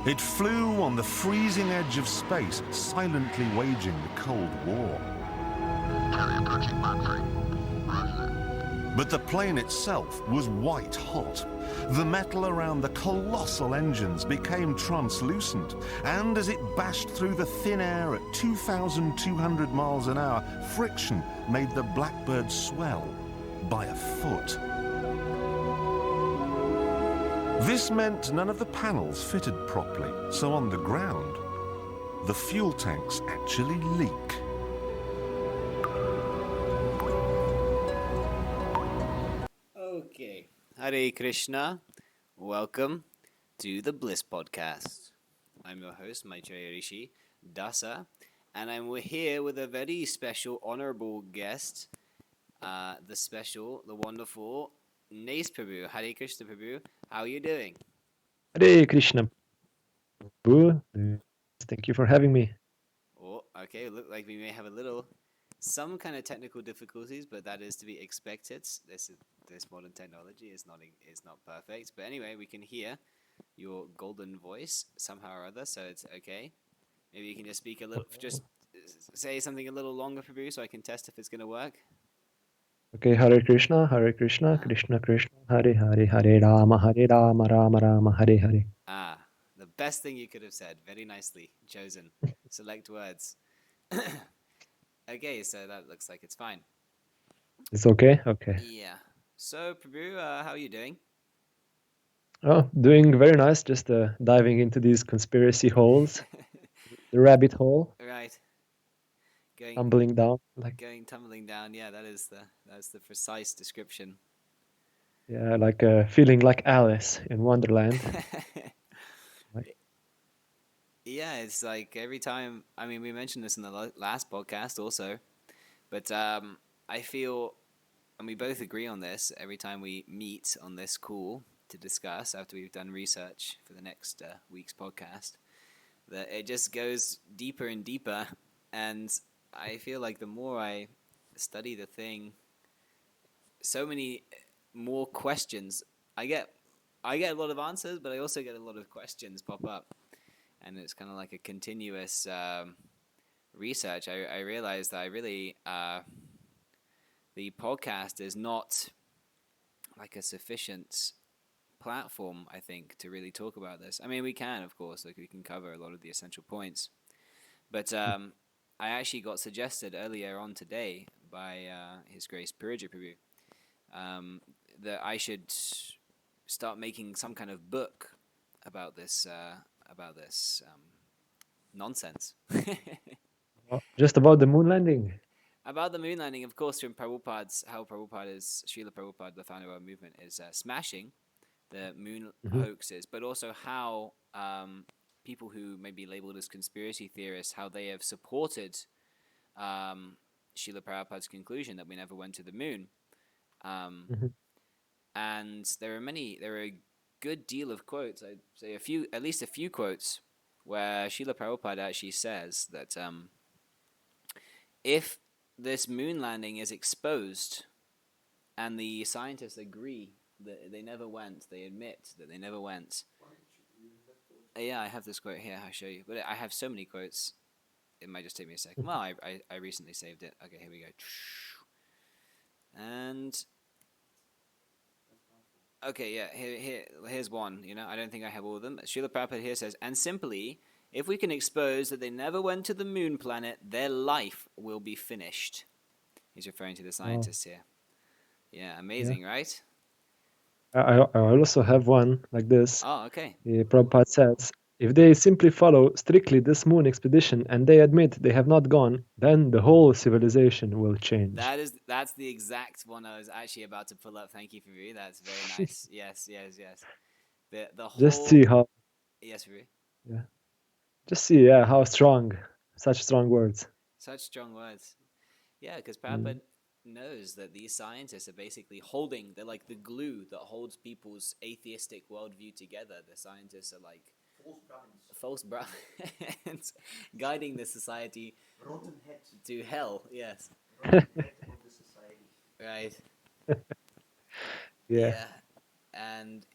It flew on the freezing edge of space, silently waging the Cold War. But the plane itself was white hot. The metal around the colossal engines became translucent, and as it bashed through the thin air at 2,200 miles an hour, friction made the Blackbird swell by a foot. This meant none of the panels fitted properly, so on the ground, the fuel tanks actually leak. Okay, Hare Krishna. Welcome to the Bliss Podcast. I'm your host, Maitreya Rishi Dasa, and I'm here with a very special, honorable guest, the wonderful Nace Prabhu. Hare Krishna Prabhu. How are you doing? Hare Krishna. Prabhu. Thank you for having me. Oh, okay. Look like we may have some kind of technical difficulties, but that is to be expected. This modern technology is not perfect, but anyway, we can hear your golden voice somehow or other, so it's okay. Maybe you can just speak a little, just say something a little longer, Prabhu, so I can test if it's going to work. Okay, Hare Krishna, Krishna Krishna, Hare Hare, Hare Rama, Rama Rama, Hare Hare. The best thing you could have said. Very nicely chosen. Select words. Okay, so that looks like it's fine. It's okay? Okay. Yeah. So, Prabhu, how are you doing? Oh, doing very nice. Just diving into these conspiracy holes. The rabbit hole. Right. Tumbling down. Tumbling down. Yeah, that's the precise description. Yeah, like feeling like Alice in Wonderland. Yeah, it's like every time. I mean, we mentioned this in the last podcast also, but I feel, and we both agree on this, every time we meet on this call to discuss after we've done research for the next week's podcast, that it just goes deeper and deeper, and I feel like the more I study the thing, so many more questions. I get a lot of answers, but I also get a lot of questions pop up, and it's kind of like a continuous research. I realized that I really the podcast is not like a sufficient platform, I think, to really talk about this. I mean, we can, of course, like we can cover a lot of the essential points, but I actually got suggested earlier on today by His Grace Purujit Prabhu that I should start making some kind of book about this nonsense. Just about the moon landing. About the moon landing, of course, from how Srila Prabhupada, the founder of our movement, is smashing the moon hoaxes, but also how people who may be labeled as conspiracy theorists, how they have supported Srila Prabhupada's conclusion that we never went to the moon. And there are a good deal of quotes, I'd say at least a few quotes, where Srila Prabhupada actually says that if this moon landing is exposed and the scientists agree that they never went, they admit that they never went. Yeah, I have this quote here, I'll show you. But I have so many quotes, it might just take me a second. Well, I recently saved it. Okay, here we go. And okay, yeah, here's one. I don't think I have all of them. Srila Prabhupada here says, and simply, if we can expose that they never went to the moon planet, their life will be finished. He's referring to the scientists here. Yeah, amazing, right? I also have one like this. Oh, okay. Prabhupada says, if they simply follow strictly this moon expedition and they admit they have not gone, then the whole civilization will change. That's the exact one I was actually about to pull up. Thank you, Prabhu. That's very nice. Yes. The whole. Just see how. Yes, Prabhu. Yeah. Just see, how strong, such strong words. Such strong words. Yeah, because Prabhupada knows that these scientists are basically they're like the glue that holds people's atheistic worldview together. The scientists are like false Brahmins guiding the society to hell. Yes. Right. Yeah. And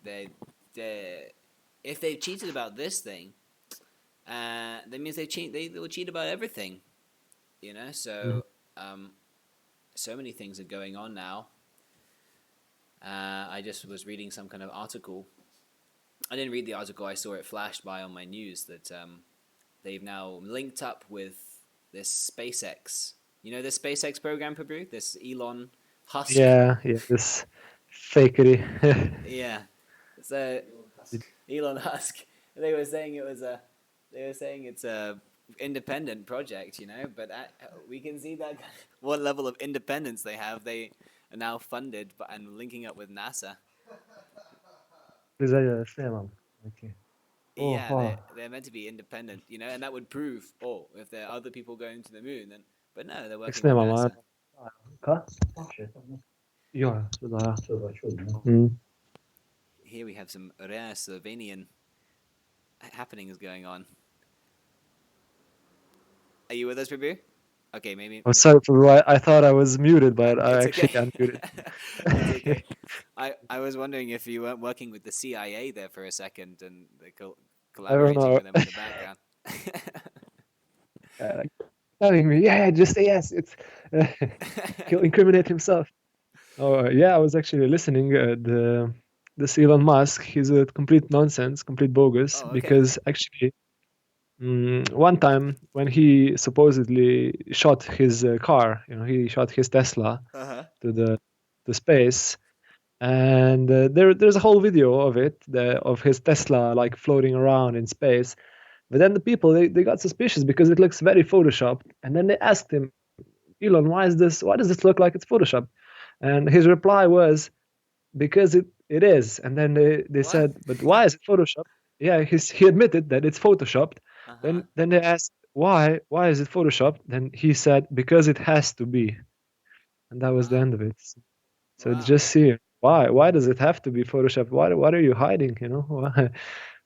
they're if they've cheated about this thing, that means they will cheat about everything. You know, Mhm. so so many things are going on now. I just was reading some kind of article. I didn't read the article. I saw it flashed by on my news that they've now linked up with this SpaceX. You know this SpaceX program, Prabhu? This Elon Husk. Yeah, yeah, this fakery. Yeah. So Elon Husk. They were saying it was a. They were saying it's a independent project, you know. But we can see that what level of independence they have. They are now funded and linking up with NASA. Snimam. Okay. Oh, Yeah, wow. they're meant to be independent, you know, and that would prove, oh, if there are other people going to the moon, then. But no, they're working with Snimam. NASA. Ka? Ja, sådär. Mm. Here we have some rare Slovenian happenings going on. Are you with us, Prabhu? Okay, maybe. I'm sorry for I thought I was muted, but I It's actually okay. unmuted. It's okay. I was wondering if you weren't working with the CIA there for a second and I don't collaborating know. with them in the background. Like, telling me, yeah, just say yes. It's he'll incriminate himself. Oh yeah, I was actually listening. The this Elon Musk, he's a complete nonsense, complete bogus. Oh, okay. Because actually, one time when he supposedly shot his car, he shot his Tesla Uh huh. to the space, and there's a whole video of it, of his Tesla like floating around in space. But then the people they got suspicious because it looks very photoshopped, and then they asked him, Elon, why does this look like it's photoshopped? And his reply was, because it is. And then they What? said, but why is it photoshopped? Yeah, he admitted that it's photoshopped. Uh huh. Then they asked, why is it photoshopped? Then he said, because it has to be. And that was the Wow. end of it. So Wow. just see, why does it have to be photoshopped? What are you hiding?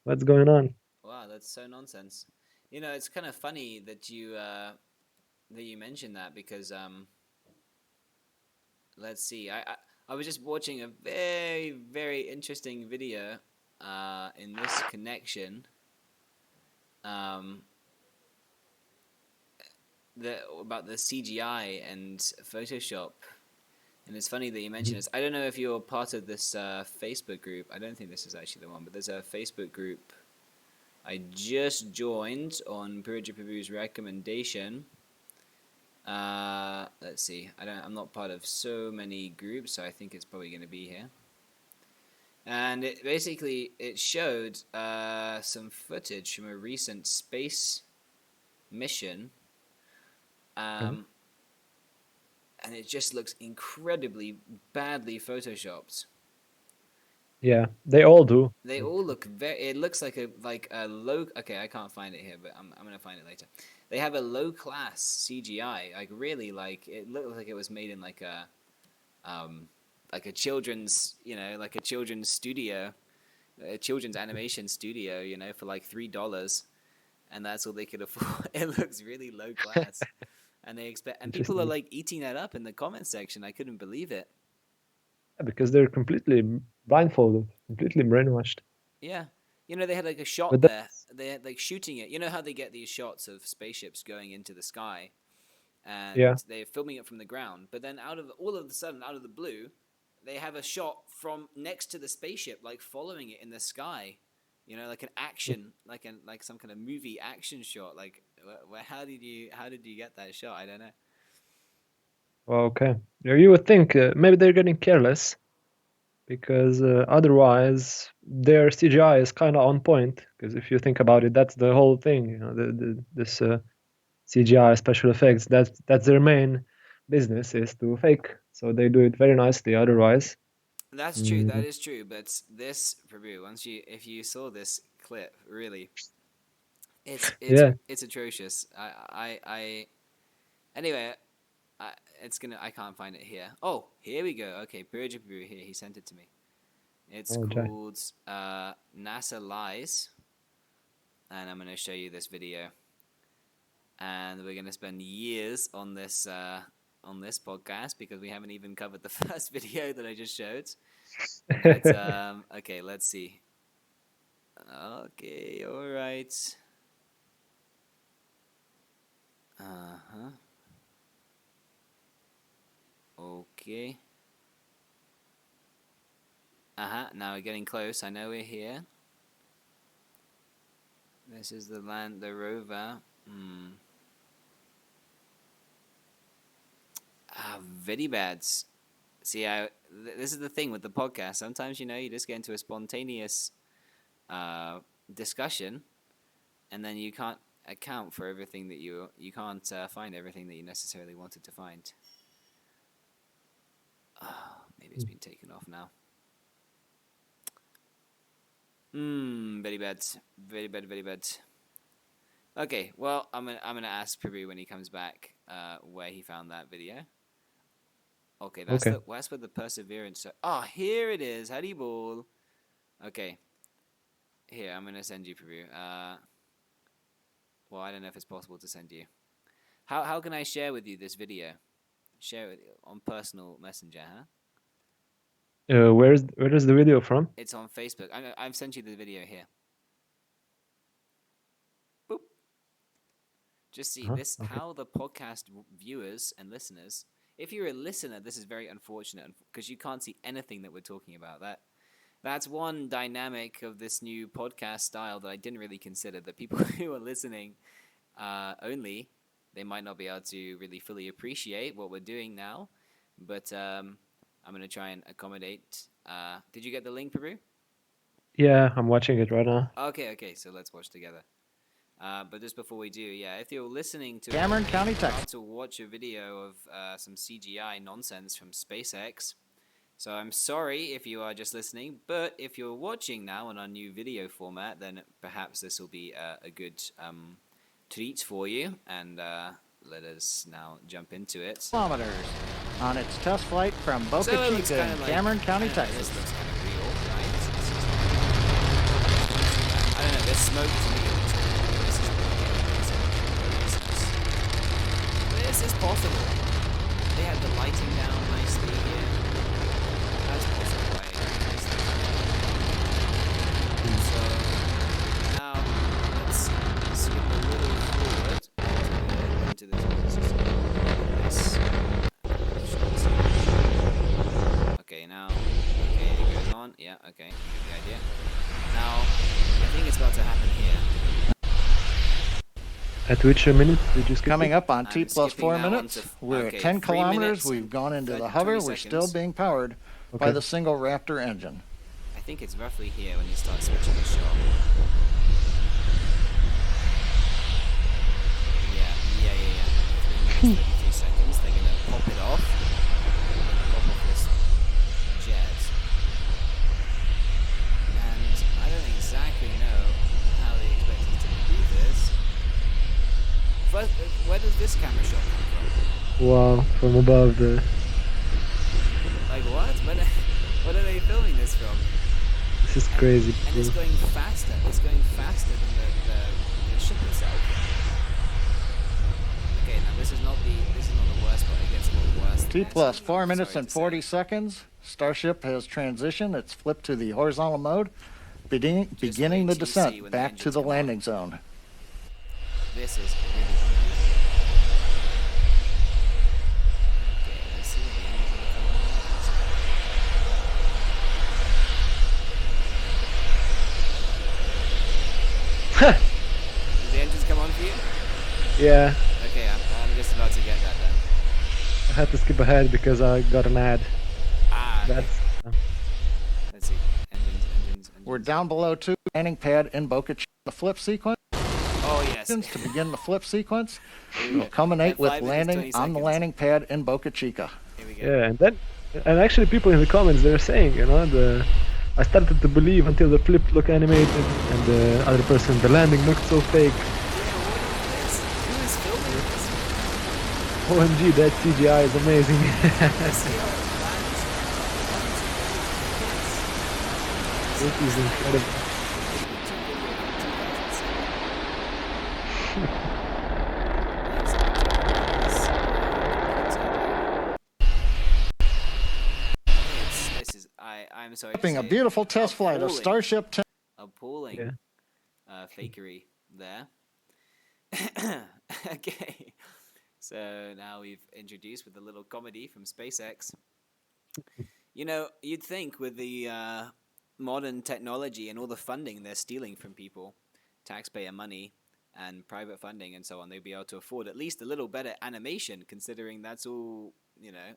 What's going on? Wow, that's so nonsense. You know, it's kind of funny that you mentioned that because let's see, I was just watching a very very interesting video in this connection um about the CGI and Photoshop. And it's funny that you mentioned this. I don't know if you're part of this Facebook group. I don't think this is actually the one, but there's a Facebook group I just joined on Purujit Prabhu's recommendation. Let's see. I'm not part of so many groups, so I think it's probably going to be here. And it showed some footage from a recent space mission, Okay. and it just looks incredibly badly photoshopped. Yeah, they all do. They all look very. It looks like a low. Okay, I can't find it here, but I'm gonna find it later. They have a low class CGI. Like really, like it looked like it was made in um like a children's like a children's studio, a children's animation studio. For like $3, and that's all they could afford. It looks really low class, and people are Interesting. like eating that up in the comment section. I couldn't believe it. Yeah, because they're completely blindfolded, completely brainwashed. Yeah. They had like a shot But there. that's They had like shooting it. You know how they get these shots of spaceships going into the sky yeah, and they're filming it from the ground. But then all of a sudden, out of the blue, they have a shot from next to the spaceship, like following it in the sky. Like an action, like some kind of movie action shot. Like, how did you get that shot? I don't know. well, okay. Yeah, you would think maybe they're getting careless because otherwise their CGI is kind of on point. Because if you think about it, that's the whole thing. This CGI special effects. That's their main business is to fake. So they do it very nicely. Otherwise, That's true. That mm, is true. But this, Prabhu, if you saw this clip, really, it's it's yeah. it's atrocious. I anyway. I, I can't find it here. Oh, here we go. Okay, Purujit here. He sent it to me. It's Oh, Jai. called NASA Lies, and I'm gonna show you this video. And we're gonna spend years on this podcast because we haven't even covered the first video that I just showed. But okay, let's see. Okay, alright. Uh-huh. Okay. Uh-huh, now we're getting close. I know we're here. This is the land, the rover. Very bad. See, this is the thing with the podcast. Sometimes, you just get into a spontaneous discussion, and then you can't account for everything that you can't find everything that you necessarily wanted to find. Maybe it's been taken off now. Very bad. Very bad, very bad. Okay, well, I'm gonna ask Prabhu when he comes back where he found that video. Okay, that's where the perseverance. Here it is. Howdy ball. Okay. Here, I'm gonna send you Prabhu. Well, I don't know if it's possible to send you. How can I share with you this video? Share it with you on personal messenger, huh? Where is the video from? It's on Facebook. I've sent you the video here. Boop. Just see this. Okay. How the podcast viewers and listeners. If you're a listener, this is very unfortunate because you can't see anything that we're talking about. That's one dynamic of this new podcast style that I didn't really consider. That people who are listening only, they might not be able to really fully appreciate what we're doing now. But I'm going to try and accommodate. Did you get the link, Prabhu? Yeah, I'm watching it right now. Okay. So let's watch together. But just before we do, if you're listening to Cameron County, about Texas, to watch a video of some CGI nonsense from SpaceX. So I'm sorry if you are just listening, but if you're watching now on our new video format, then perhaps this will be a good treat for you. And let us now jump into it. kilometers on its test flight from Boca Chica in Cameron County, Texas. This looks kind of real, right? I don't know, there's smoke to me. This is possible. They have the lighting down nicely here. That's possible, right? So, now, let's skip a little forward into the this. Okay, now, it goes on. Yeah, okay, you get the idea. Now, I think it's about to happen here. At which minute did you skip? Coming up on I'm T plus skipping 4 now minutes. onto- We're okay, at 10 3 kilometers. minutes We've gone into and the hover. 20 We're still seconds. being powered by the single Raptor engine. I think it's roughly here when you start switching the shot. Yeah. 3 minutes, 32 seconds. They're gonna pop it off. Pop off this jet. And I don't exactly know how they expect us to do this. First, where does this camera shot come from? Wow, from above the. Like what? What are they filming this from? This is crazy. And it's going faster. It's going faster than the ship itself. Okay, now this is not the worst, but it gets a little worse. T plus 4 minutes and 40 seconds. Starship has transitioned. It's flipped to the horizontal mode, beginning the till you see descent when the back to engines the come on. landing zone. This is really unusual. Okay, let's see what the engines are coming on. Did the engines come on for you? Yeah, Okay, I'm just about to get that then. I had to skip ahead because I got an ad. Okay. That's. Let's see. Engines. We're down below 2, landing pad in Boca Chica. The flip sequence. Oh, yes. To begin the flip sequence will culminate At with 5 minutes, landing 20 on the seconds. landing pad in Boca Chica. Here we go. Yeah, and actually people in the comments they're saying, I started to believe until the flip looked animated, and the other person, the landing looked so fake. Yeah, what is this? Who is filming this? OMG, that CGI is amazing. Let's see how it lands. It is incredible. I'm sorry. to Flipping a say, beautiful test flight of appalling. Starship 10. Appalling. appalling fakery there. Okay. So now we've introduced with a little comedy from SpaceX. You know, you'd think with the modern technology and all the funding they're stealing from people, taxpayer money and private funding and so on, they'd be able to afford at least a little better animation, considering that's all, you know,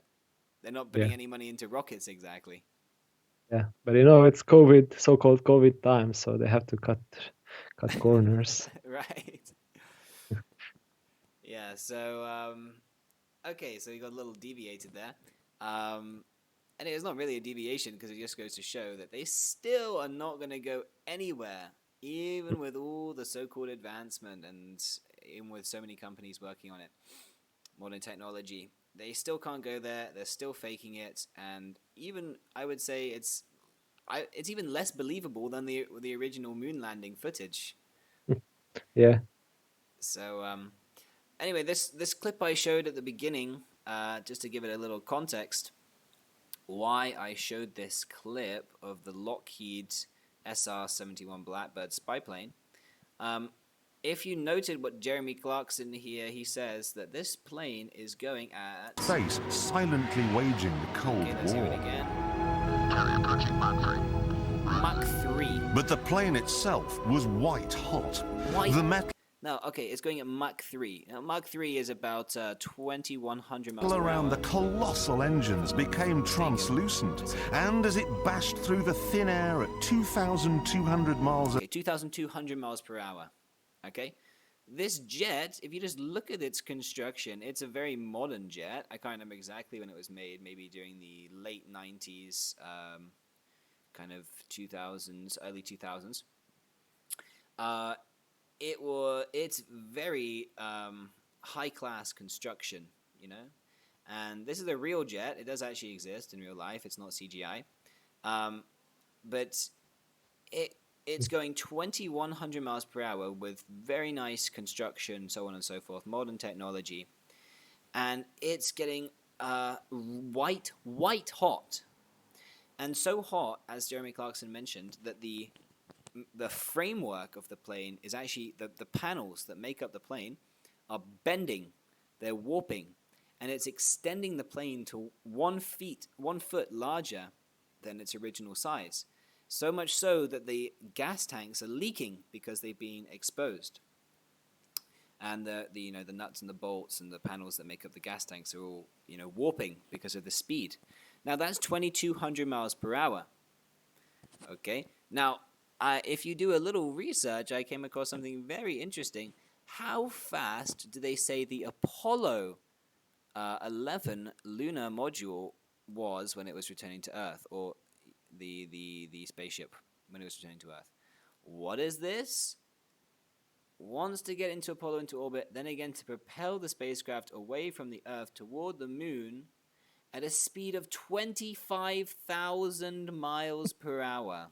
they're not putting any money into rockets exactly. Yeah, but you know, it's COVID, so-called COVID time, so they have to cut corners. Right. Yeah, so, okay, so you got a little deviated there. And it's not really a deviation because it just goes to show that they still are not going to go anywhere, even with all the so-called advancement and even with so many companies working on it, modern technology. They still can't go there. They're still faking it, and even I would say it's even less believable than the original moon landing footage. Yeah. So anyway, this clip I showed at the beginning, just to give it a little context, why I showed this clip of the Lockheed SR-71 Blackbird spy plane. If you noted what Jeremy Clarkson here, he says that this plane is going at... Face silently waging the Cold Okay, let's hear it War. again. Carry approaching Mach 3. Mach 3. But the plane itself was white hot. White. The metal No, okay, it's going at Mach 3. Now, Mach 3 is about 2,100 miles per around hour. the colossal engines became translucent, and as it bashed through the thin air at 2,200 miles Okay, 2,200 miles per hour. Okay? This jet, if you just look at its construction, it's a very modern jet. I can't remember exactly when it was made, maybe during the late 90s, kind of 2000s, early 2000s. It's very high-class construction, you know? And this is a real jet. It does actually exist in real life. It's not CGI. But it's going 2,100 miles per hour with very nice construction, so on and so forth, modern technology. And it's getting white hot. And so hot, as Jeremy Clarkson mentioned, that the framework of the plane is actually, the panels that make up the plane are bending, they're warping, and it's extending the plane to 1 foot larger than its original size. So much so that the gas tanks are leaking because they've been exposed. And the nuts and the bolts and the panels that make up the gas tanks are all, warping because of the speed. Now that's 2,200 miles per hour. Okay? Now, if you do a little research, I came across something very interesting. How fast do they say the Apollo 11 lunar module was when it was returning to Earth, or the spaceship when it was returning to Earth? What is this? Wants to get into Apollo into orbit, then again to propel the spacecraft away from the Earth toward the moon at a speed of 25,000 miles per hour.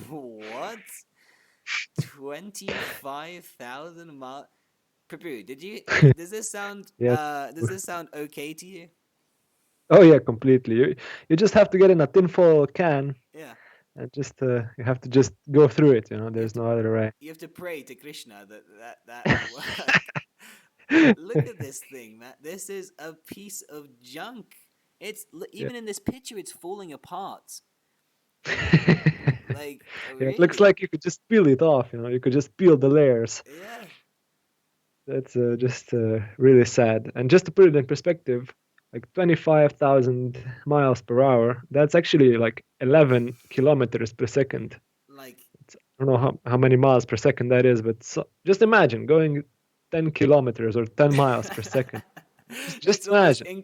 What? 25,000 miles? Prabhu, does this sound okay to you? Oh yeah, completely. You just have to get in a tinfoil can. Yeah. And just you have to just go through it. There's no other way. You have to pray to Krishna that will work. Look at this thing, man. This is a piece of junk. It's even in this picture, it's falling apart. Like, Yeah, it looks like you could just peel it off. You could just peel the layers. Yeah. That's just really sad. And just to put it in perspective, like 25,000 miles per hour, that's actually like 11 kilometers per second. Like, I don't know how many miles per second that is, but just imagine going 10 kilometers or 10 miles per second. Just imagine.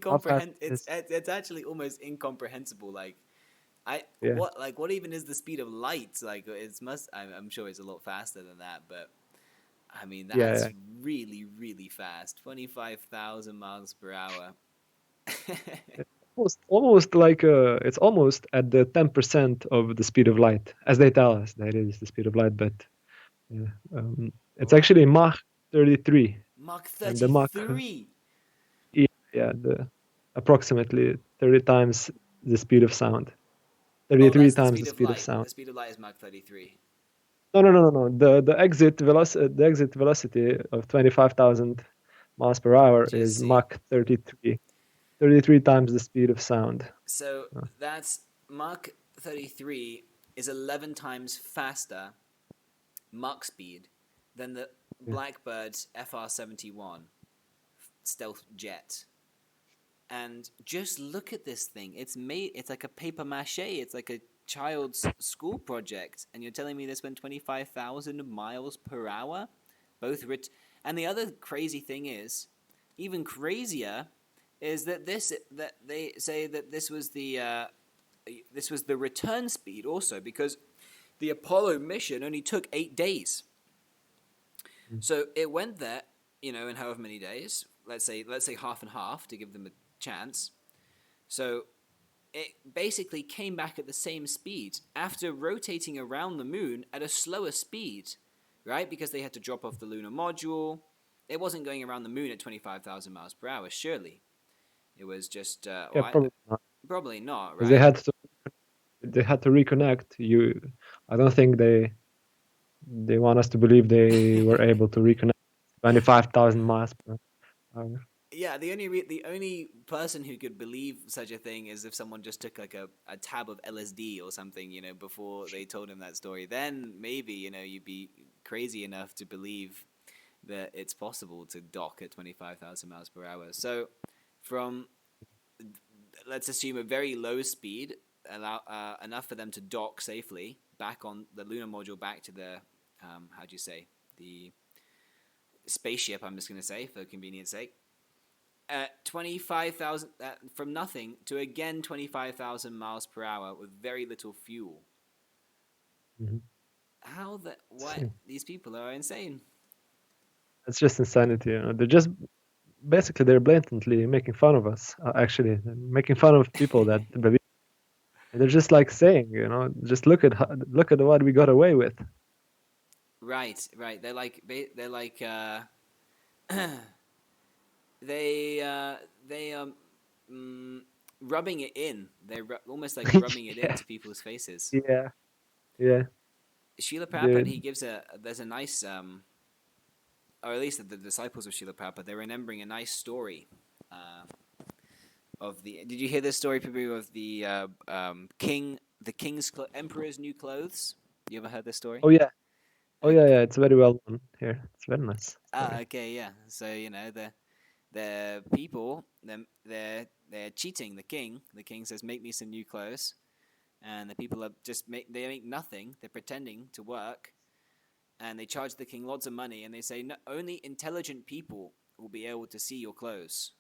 It's actually almost incomprehensible. Like, Yeah. what even is the speed of light? Like, I'm sure it's a lot faster than that, but I mean, that's really, really fast. 25,000 miles per hour. almost like it's almost at the 10% of the speed of light, as they tell us that is the speed of light, but it's actually Mach 33. Mach 33. The approximately 30 times the speed of sound. 33 that's the times speed the of speed of light. sound. The speed of light is Mach 33. No. The exit velocity of 25,000 miles per hour Just is see. Mach 33. 33 times the speed of sound. So Oh. that's Mach 33 is 11 times faster Mach speed than the Yeah. Blackbird's FR-71 stealth jet. And just look at this thing. It's like a paper mache. It's like a child's school project. And you're telling me this went 25,000 miles per hour? And the other crazy thing is, even crazier, is that they say that this was the return speed also, because the Apollo mission only took 8 days. So it went there, in however many days. Let's say half and half to give them a chance. So it basically came back at the same speed after rotating around the moon at a slower speed, right? Because they had to drop off the lunar module. It wasn't going around the moon at 25,000 miles per hour, surely. It was just, Yeah, probably not. probably not, Because right? they had to reconnect. I don't think they want us to believe they were able to reconnect 25,000 miles per hour. Yeah, the only person who could believe such a thing is if someone just took like a tab of LSD or something, before they told him that story. Then maybe, you'd be crazy enough to believe that it's possible to dock at 25,000 miles per hour. So from, let's assume, a very low speed, enough for them to dock safely back on the lunar module, back to the, how do you say, the spaceship, I'm just going to say for convenience sake. 25,000 from nothing to again 25,000 miles per hour with very little fuel. Mhm. These people are insane. It's just insanity. They're blatantly making fun of us. Actually, they're making fun of people that believe. And they're just like saying, just look at what we got away with. Right. They're like they rubbing it in. They're almost like rubbing it into people's faces. Yeah. Srila Prabhupada, he gives there's a nice, or at least the disciples of Srila Prabhupada, they're remembering a nice story of the. Did you hear this story, Prabhu, of the emperor's new clothes? You ever heard this story? Oh yeah. Yeah. It's very well done here. It's very nice. Okay, yeah. So the people, they're cheating the king. The king says, "Make me some new clothes," and the people are they make nothing. They're pretending to work, and they charge the king lots of money. And they say, no, only intelligent people will be able to see your clothes.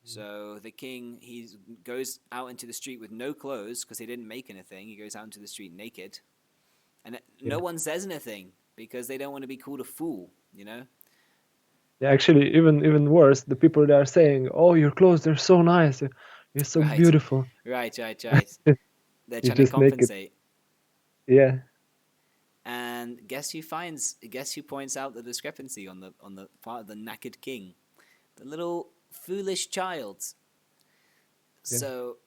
So the king, he goes out into the street with no clothes because they didn't make anything. He goes out into the street naked, and no one says anything because they don't want to be called a fool. Yeah, actually, even worse, the people that are saying, "Oh, your clothes, they're so nice. You're so Right. beautiful." Right. They're You trying to just make it. compensate. Yeah. And guess who points out the discrepancy on the part of the knackered king? The little foolish child. Yeah. So,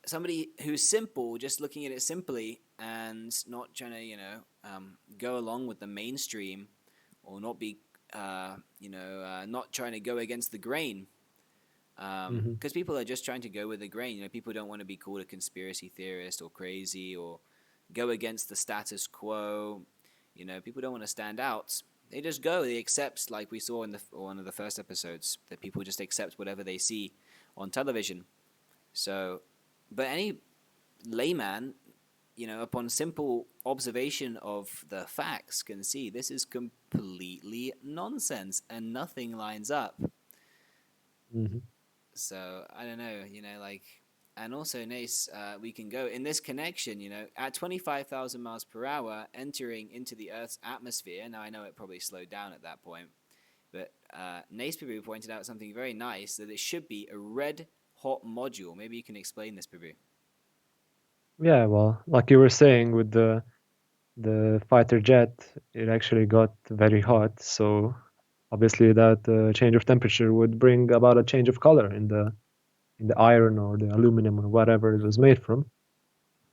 somebody who's simple, just looking at it simply and not trying to, go along with the mainstream, or not be, not trying to go against the grain. Because people are just trying to go with the grain. People don't want to be called a conspiracy theorist or crazy or go against the status quo. People don't want to stand out. They just go. They accept, like we saw in one of the first episodes, that people just accept whatever they see on television. So, but any layman, upon simple observation of the facts, can see this is completely nonsense and nothing lines up. So I don't know, and also, Nace, we can go in this connection, at 25,000 miles per hour, entering into the Earth's atmosphere. Now I know it probably slowed down at that point, but Nace Prabhu pointed out something very nice, that it should be a red hot module. Maybe you can explain this, Prabhu. Yeah, well, like you were saying with the fighter jet, it actually got very hot. So obviously that change of temperature would bring about a change of color in the in the iron or the aluminum or whatever it was made from.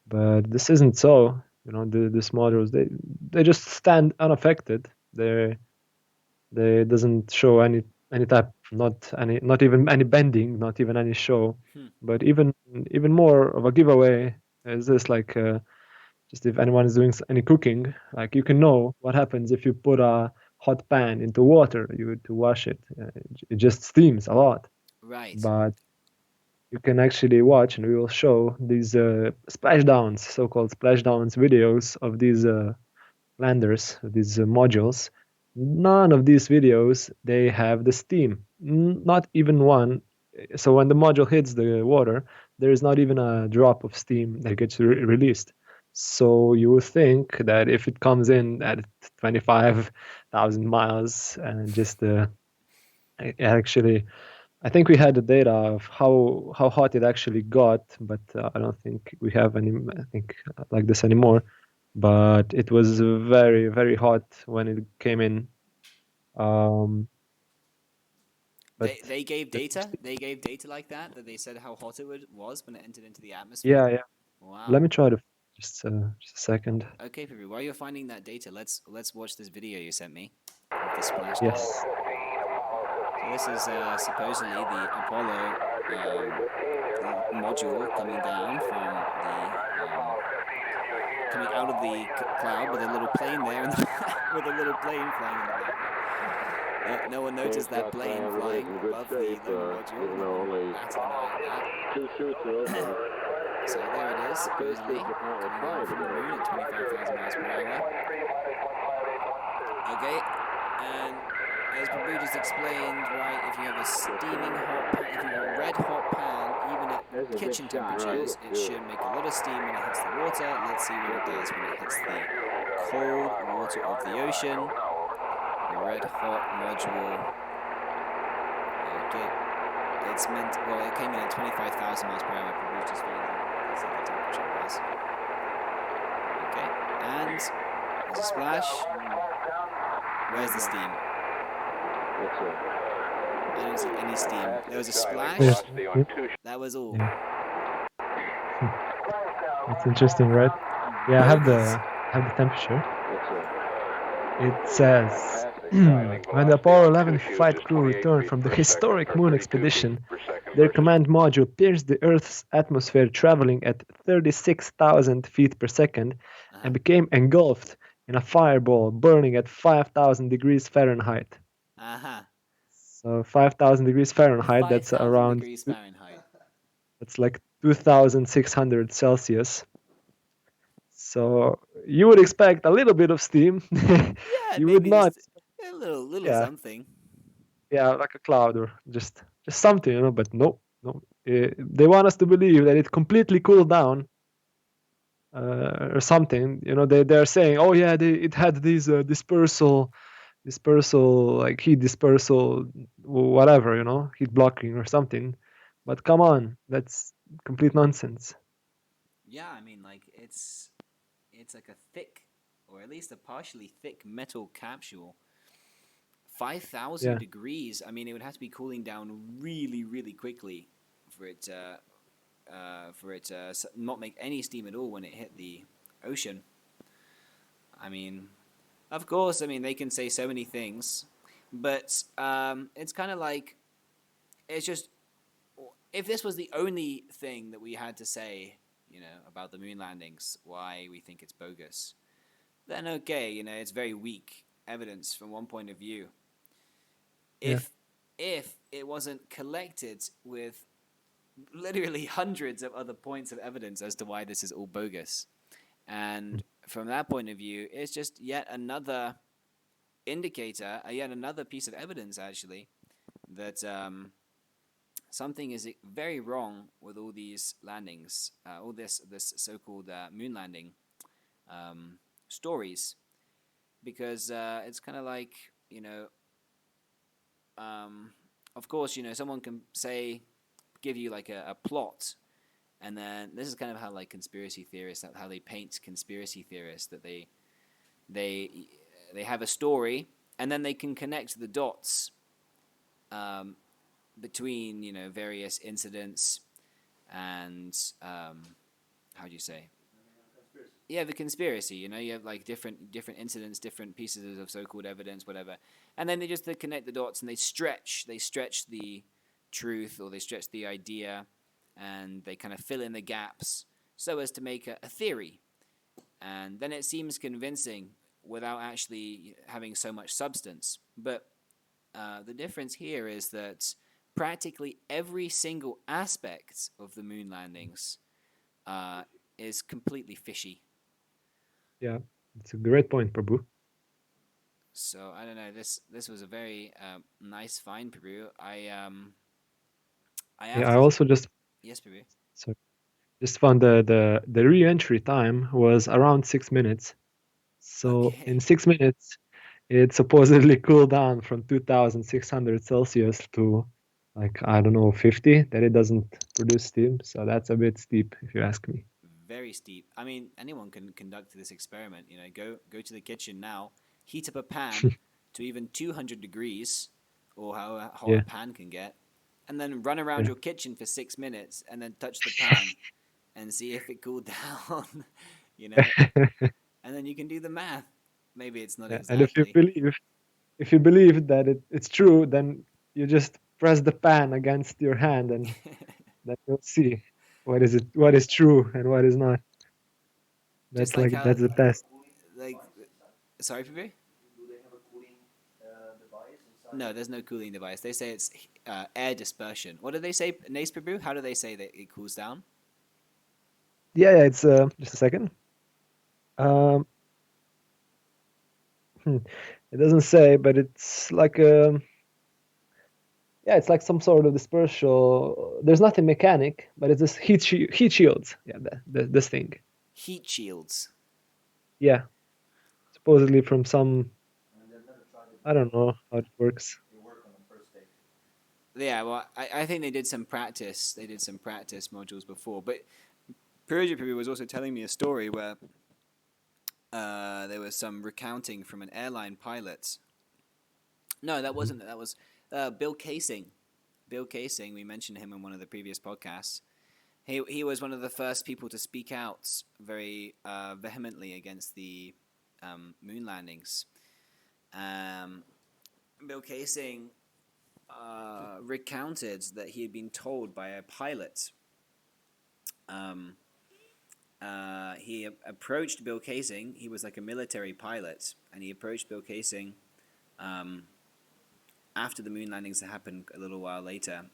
But this isn't so. These modules, they just stand unaffected. They doesn't show any type, not even any bending, not even any show. But even more of a giveaway is this, like, just if anyone is doing any cooking, like, you can know what happens if you put a hot pan into water to wash it. It just steams a lot. Right. But you can actually watch, and we will show these splashdowns, so-called splashdowns videos of these landers, these modules. None of these videos, they have the steam, not even one. So when the module hits the water, there is not even a drop of steam that gets released. So you would think that if it comes in at 25,000 miles and just actually, I think we had the data of how hot it actually got, but I don't think we have any, I think, like this anymore. But it was very, very hot when it came in. But They gave that's data. They gave data like that they said how hot it was when it entered into the atmosphere. yeah, yeah. Wow. Let me try to just a second. Okay, Prabhu, while you're finding that data, let's watch this video you sent me of the splashdown. Yes. So this is supposedly the Apollo module coming down from coming out of the cloud with a little plane there, with a little plane flying in the background. No one noticed that plane flying above the lunar module. No one batted an eye at that. So there it is, supposedly coming down from the moon at 25,000 miles per hour. Okay, and as Prabhu just explained, right, if you have a steaming hot pan, if you have a red hot pan, even at kitchen temperatures, it should make a lot of steam when it hits the water. Let's see what it does when it hits the cold water of the ocean. The red hot module. Okay, it's meant, well, it came in at 25,000 miles per hour. Prabhu just found that's what the temperature was. Okay, and there's a splash. Where's the steam? I don't see any steam. There was a splash. That was all. Yeah. That's interesting, right? Yeah, I have the temperature. It says when the Apollo 11 flight crew returned from the historic moon expedition, their command module pierced the Earth's atmosphere traveling at 36,000 feet per second and became engulfed in a fireball burning at 5,000 degrees Fahrenheit. So 5,000 degrees Fahrenheit, that's around, degrees Fahrenheit. that's like 2,600 Celsius. So you would expect a little bit of steam. Yeah, You maybe would not. a little Yeah. something. Yeah, like a cloud or just something, but no. They want us to believe that it completely cooled down or something. They're saying, oh yeah, it had these dispersal, like heat dispersal, whatever, heat blocking or something. But come on, that's complete nonsense. Yeah, I mean, like it's like a thick, or at least a partially thick metal capsule. 5,000 Yeah. degrees. I mean, it would have to be cooling down really, really quickly for it to not make any steam at all when it hit the ocean. I mean, of course, I mean they can say so many things, but it's kind of like, it's just, if this was the only thing that we had to say, about the moon landings, why we think it's bogus, then okay, it's very weak evidence from one point of view. If it wasn't collected with literally hundreds of other points of evidence as to why this is all bogus, and from that point of view, it's just yet another indicator, yet another piece of evidence actually, that something is very wrong with all these landings, all this so-called moon landing stories, because it's kind of like, of course, someone can give you like a plot, and then this is kind of how like conspiracy theorists, how they paint conspiracy theorists, that they have a story, and then they can connect the dots between various incidents and how do you say? Yeah, the conspiracy. You have like different incidents, different pieces of so-called evidence, whatever, and then they connect the dots and they stretch the truth, or they stretch the idea, and they kind of fill in the gaps so as to make a theory, and then it seems convincing without actually having so much substance. But the difference here is that practically every single aspect of the moon landings is completely fishy. Yeah, it's a great point, Prabhu. So I don't know. This was a very nice find, Peru. I have Yeah, I to. also Yes, Peru. so just found the re-entry time was around 6 minutes. So Okay. in 6 minutes, it supposedly cooled down from 2,600 Celsius to like I don't know 50, that it doesn't produce steam. So that's a bit steep, if you ask me. Very steep. I mean, anyone can conduct this experiment. Go to the kitchen now, heat up a pan to even 200 degrees, or how hot a Yeah, pan can get, and then run around yeah, your kitchen for 6 minutes, and then touch the pan and see if it cooled down. you know, and then you can do the math. Maybe it's not yeah. And exactly. if you believe that it's true, then you just press the pan against your hand, and then you'll see what is true and what is not. Just That's like like how, that's the test. like, sorry, Pepe? No, there's no cooling device. They say it's air dispersion. What do they say, Nace Prabhu? How do they say that it cools down? Yeah, yeah. It's just a second. Um, it doesn't say, but it's like yeah, it's like some sort of dispersal. There's nothing mechanic, but it's this heat shields. Yeah, this thing. Heat shields. Yeah, supposedly from some, I don't know how it works. Yeah, well, I think they did some practice. They did some practice modules before. But Purujit Prabhu was also telling me a story where there was some recounting from an airline pilot. No, that Mhm. wasn't. That was Bill Casing. Bill Casing. We mentioned him in one of the previous podcasts. He was one of the first people to speak out very vehemently against the moon landings. Um, Bill Casing recounted that he had been told by a pilot. Um, he approached Bill Casing. He was like a military pilot, and he approached Bill Casing um, after the moon landings had happened a little while later.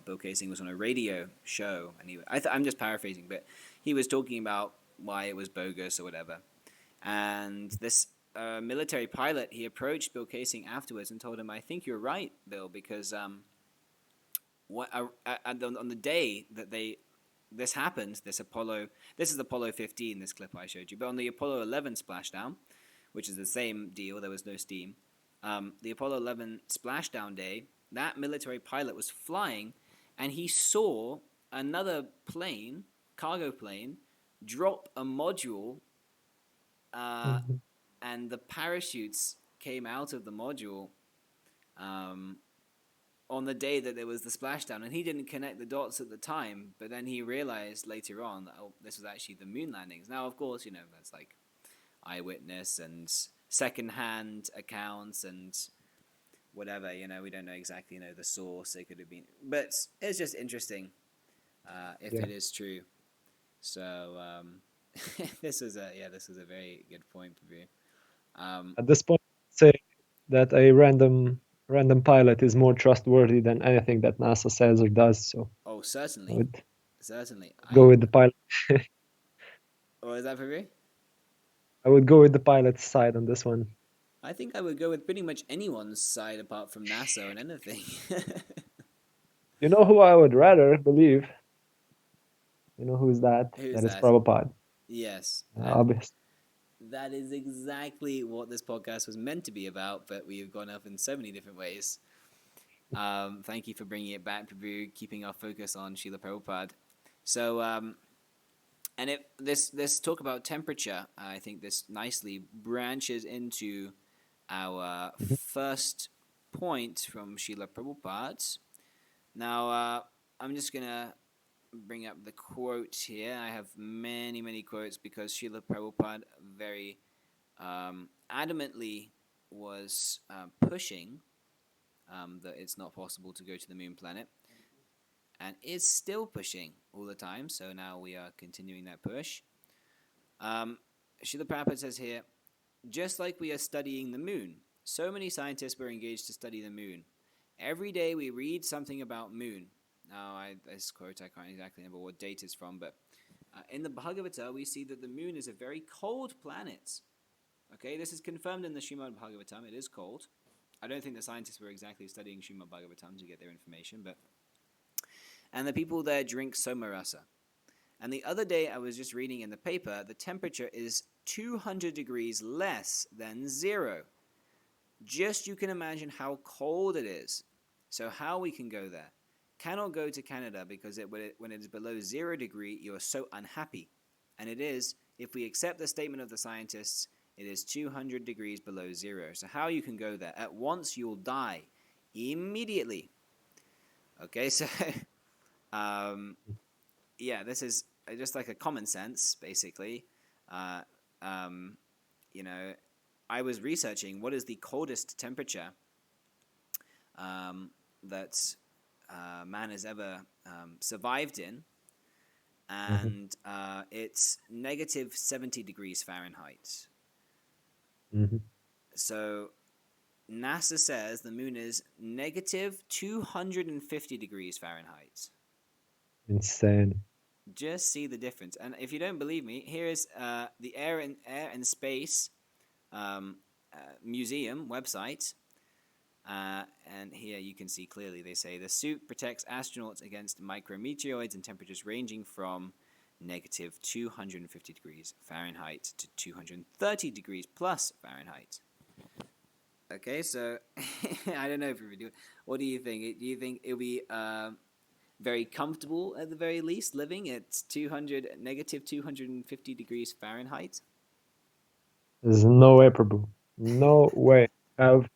Bill Casing was on a radio show, and I'm just paraphrasing, but he was talking about why it was bogus or whatever. And this military pilot, he approached Bill Casing afterwards and told him, "I think you're right, Bill, because on the day that this happened, this is Apollo 15, this clip I showed you, but on the Apollo 11 splashdown, which is the same deal, there was no steam. The Apollo 11 splashdown day, that military pilot was flying, and he saw another plane, cargo plane, drop a module, Mhm. and the parachutes came out of the module um, on the day that there was the splashdown, and he didn't connect the dots at the time, but then he realized later on that, oh, this was actually the moon landings. Now, of course, that's like eyewitness and second-hand accounts and whatever. We don't know exactly the source. It could have been, but it's just interesting if Yeah. it is true. So this was a very good point, Prabhu. At this point, I'd say that a random pilot is more trustworthy than anything that NASA says or does. So Oh, I certainly, would certainly. go with the pilot. Or is that Prabhu? I would go with the pilot's side on this one. I think I would go with pretty much anyone's side apart from NASA and anything. You know who I would rather believe? You know who's that? Who's That is that? Prabhupada. Yes, and Obvious. that is exactly what this podcast was meant to be about, but we have gone off in so many different ways. Thank you for bringing it back, Prabhu, keeping our focus on Srila Prabhupada. So, and this talk about temperature, I think this nicely branches into our Mhm. first point from Srila Prabhupada, Now, I'm just going to bring up the quote here. I have many, many quotes because Srila Prabhupada very adamantly was pushing that it's not possible to go to the moon planet, and is still pushing all the time. So now we are continuing that push. Srila Prabhupada says here, just like we are studying the moon, so many scientists were engaged to study the moon. Every day we read something about moon. Now, this quote, I can't exactly remember what date it's from, but in the Bhagavata, we see that the moon is a very cold planet. Okay, this is confirmed in the Srimad Bhagavatam. It is cold. I don't think the scientists were exactly studying Srimad Bhagavatam to get their information, but... And the people there drink somarasa. And the other day I was just reading in the paper, the temperature is 200 degrees less than zero. Just you can imagine how cold it is. So how we can go there? Cannot go to Canada because when it is below 0 degree, you are so unhappy. And it is, if we accept the statement of the scientists, it is 200 degrees below zero. So how you can go there? At once you will die. Immediately. Okay, so... yeah, this is just like a common sense, basically. You know, I was researching what is the coldest temperature that man has ever survived in, and it's negative 70 degrees Fahrenheit. So NASA says the moon is negative 250 degrees Fahrenheit. Insane. Just see the difference. And if you don't believe me, here is the Air and Space Museum website. And here you can see clearly they say the suit protects astronauts against micrometeoroids in temperatures ranging from negative 250 degrees Fahrenheit to 230 degrees plus Fahrenheit. Okay, so I don't know if we do it. What do you think? Do you think it'll be very comfortable at the very least living at negative 250 degrees Fahrenheit? There's no way, Prabhu. No way. Have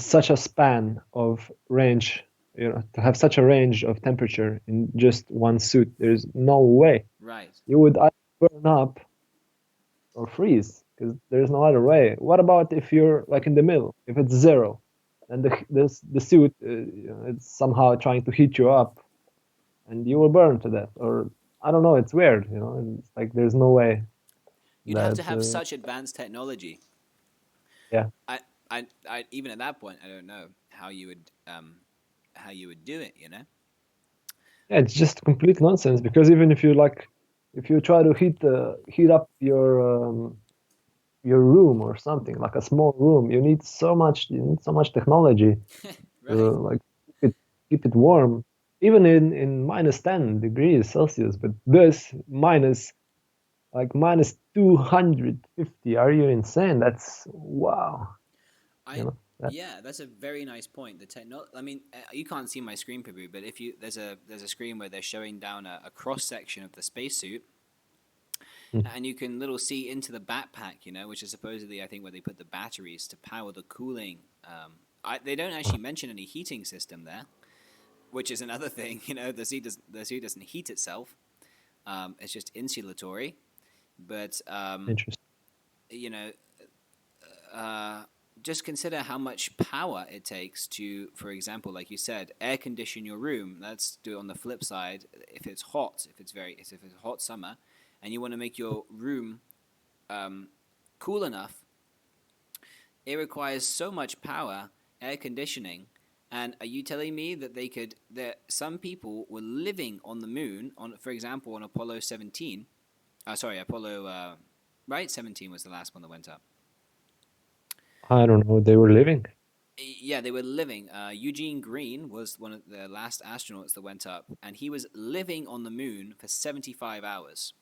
such a span of range, to have such a range of temperature in just one suit. There's no way. Right. You would either burn up or freeze because there's no other way. What about if you're like in the middle, if it's zero, and the suit it's somehow trying to heat you up, and you will burn to death, or I don't know. It's weird, and it's like there's no way. You'd have to have such advanced technology. Yeah. I even at that point, I don't know how you would do it. Yeah, it's just complete nonsense because even if you try to heat up your room or something like a small room, you need so much technology Right. to like keep it warm, even in minus 10 degrees Celsius. But this minus 250. Are you insane? That's wow. Yeah, that's a very nice point. I mean, you can't see my screen, Prabhu, but if there's a screen where they're showing down a cross section of the spacesuit, and you can see into the backpack, which is supposedly I think where they put the batteries to power the cooling. They don't actually mention any heating system there, which is another thing. The suit doesn't heat itself. It's just insulatory, but Interesting. Just consider how much power it takes to, for example, like you said, air condition your room. Let's do it on the flip side. If it's hot, if it's a hot summer, and you want to make your room cool enough, it requires so much power, air conditioning. And are you telling me that some people were living on the moon, for example, on Apollo 17? Apollo, right? 17 was the last one that went up. I don't know. They were living. Yeah, they were living. Eugene Green was one of the last astronauts that went up, and he was living on the moon for 75 hours.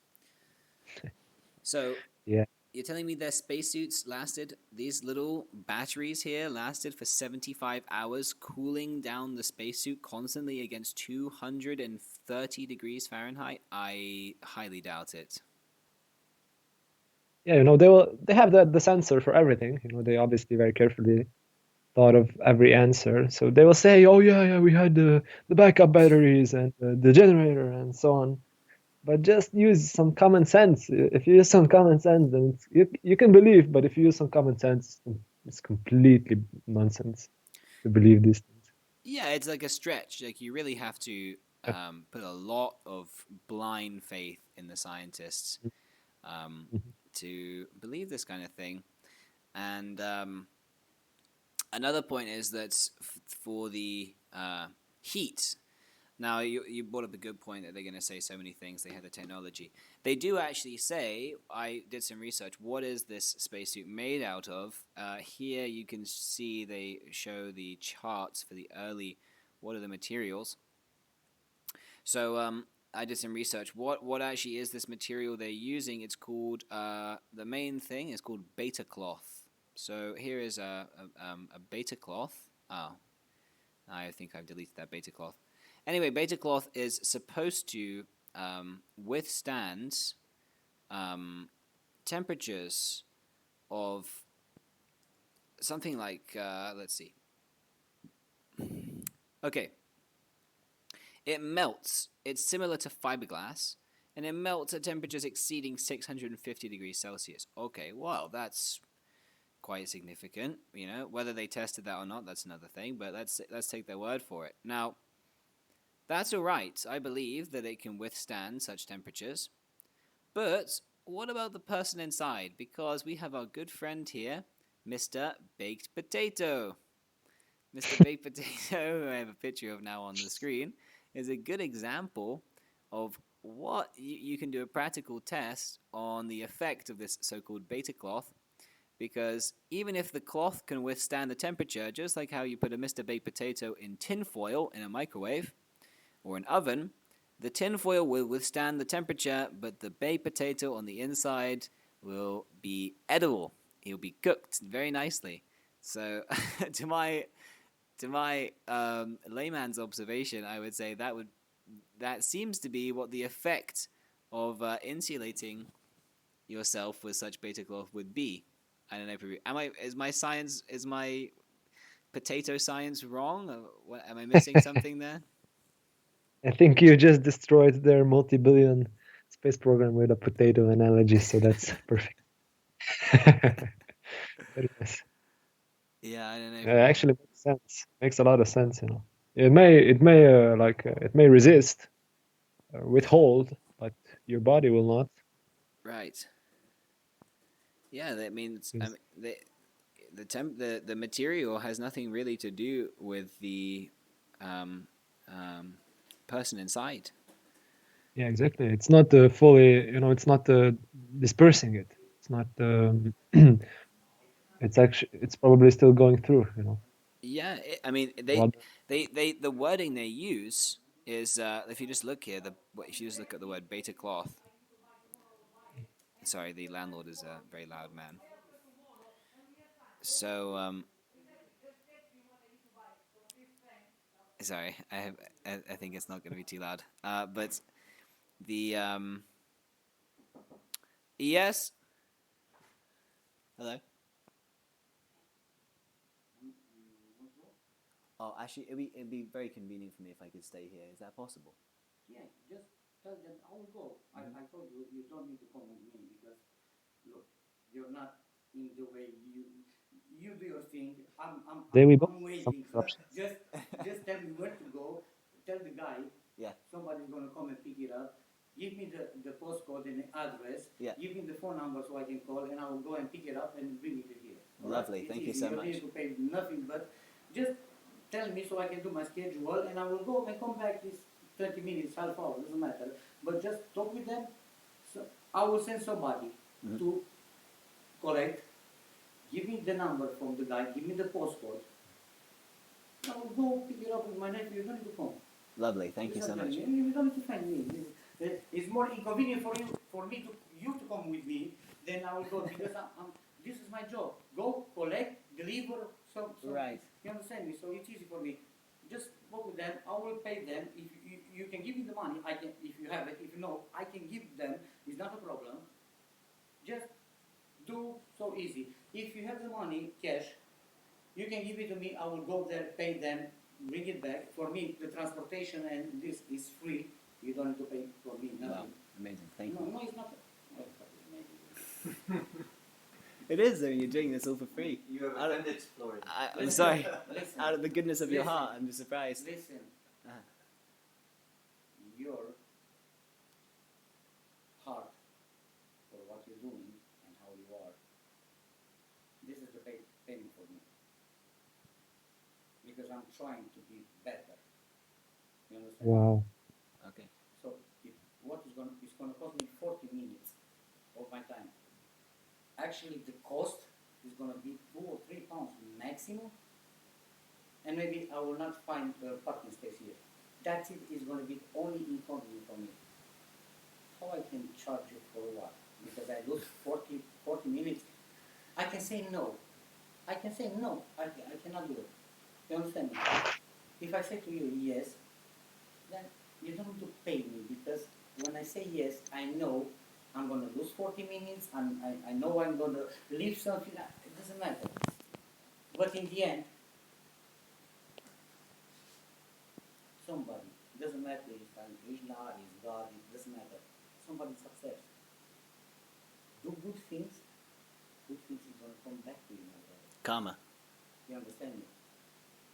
So, yeah, you're telling me their spacesuits these little batteries here lasted for 75 hours, cooling down the spacesuit constantly against 230 degrees Fahrenheit? I highly doubt it. Yeah, they have the sensor for everything. They obviously very carefully thought of every answer. So they will say, "Oh yeah, we had the backup batteries and the generator and so on." But just use some common sense. If you use some common sense, then you can believe. But if you use some common sense, it's completely nonsense to believe these things. Yeah, it's like a stretch. Like you really have to Yeah. put a lot of blind faith in the scientists Mhm. to believe this kind of thing. And another point is that for the heat. Now, you brought up a good point that they're going to say so many things. They have the technology. They do actually say, I did some research, what is this spacesuit made out of? Here you can see they show the charts for the early, what are the materials. So I did some research. What actually is this material they're using? It's called, the main thing is called beta cloth. So here is a beta cloth. Oh, I think I've deleted that beta cloth. Anyway, beta cloth is supposed to withstand temperatures of something like, let's see. Okay, it melts. It's similar to fiberglass, and it melts at temperatures exceeding 650 degrees Celsius. Okay, well, that's quite significant. You know, whether they tested that or not, that's another thing. But let's take their word for it. Now, that's all right. I believe that it can withstand such temperatures. But what about the person inside? Because we have our good friend here, Mr. Baked Potato. Mr. Baked Potato, who I have a picture of now on the screen, is a good example of what you can do a practical test on the effect of this so-called beta cloth. Because even if the cloth can withstand the temperature, just like how you put a Mr. Baked Potato in tin foil in a microwave or an oven, the tin foil will withstand the temperature, but the baked potato on the inside will be edible. It will be cooked very nicely. So, to my layman's observation, I would say that seems to be what the effect of insulating yourself with such beta cloth would be. I don't know. Is my potato science wrong? Am I missing something there? I think you just destroyed their multi-billion space program with a potato analogy, so that's perfect. Very nice. Yeah, I don't know. It actually makes sense. Makes a lot of sense, you know. It may resist, withhold, but your body will not. Right. Yeah, that means I Yes. mean, the material has nothing really to do with the um, um, person inside. Yeah, exactly. It's not fully, it's not dispersing it. It's not. It's probably still going through. Yeah, I mean What? the wording they use is if you just look here, if you just look at the word beta cloth. Sorry, the landlord is a very loud man. So sorry, I think it's not going to be too loud. But the yes. Hello. Oh, actually, it'd be very convenient for me if I could stay here. Is that possible? Yeah, just tell them I will go. I told you you don't need to come with me because look, you're not in the way you do your thing. There we go. I'm Some waiting. interruptions. Just tell me where to go. Tell the guy. Yeah. Somebody's gonna come and pick it up. Give me the postcode and the address. Yeah. Give me the phone number so I can call and I will go and pick it up and bring it here. All Lovely. right? Thank you It's so easy. You don't much. need to pay nothing, but just tell me so I can do my schedule and I will go and come back this 30 minutes, half hour, doesn't matter. But just talk with them. So I will send somebody to collect. Give me the number from the guy. Give me the postcode. I will go pick it up with my nephew. You don't need to come. Lovely. Thank you so much. You don't need to find me. It's more inconvenient for you to come with me than I will go because this is my job. Go, collect, deliver. So Right. you understand me? So it's easy for me. Just work with them. I will pay them. If you can give me the money, I can. If you have it, if you know, I can give them. It's not a problem. Just do so easy. If you have the money cash, You can give it to me, I will go there, pay them, bring it back. For me, the transportation and this is free. You don't need to pay for me nothing. Wow, amazing. Thank No, you. no, it's not. Well, maybe. It is, though. You're doing this all for free. You have Out of- offended Florian. I'm sorry. Listen. Out of the goodness of your Listen. heart, I'm just surprised. Listen, Uh-huh. your heart for what you're doing and how you are, this is the payment for me. Because I'm trying to be better. You understand? Wow. Okay. So it's gonna cost me 40 minutes of my time. Actually, the cost is gonna be 2 or 3 pounds maximum, and maybe I will not find a parking space here. That's it. Is gonna be only inconvenient for me. How I can charge you for what? Because I lose 40 minutes. I can say no. I can say no. I cannot do it. You understand me? If I say to you yes, then you don't need to pay me, because when I say yes, I know I'm going to lose 40 minutes, and I know I'm going to leave something. It doesn't matter. But in the end, somebody, doesn't matter if I'm Krishna, is God, it doesn't matter. Somebody success. Do good things is going to come back to you, my brother. Karma. You understand me?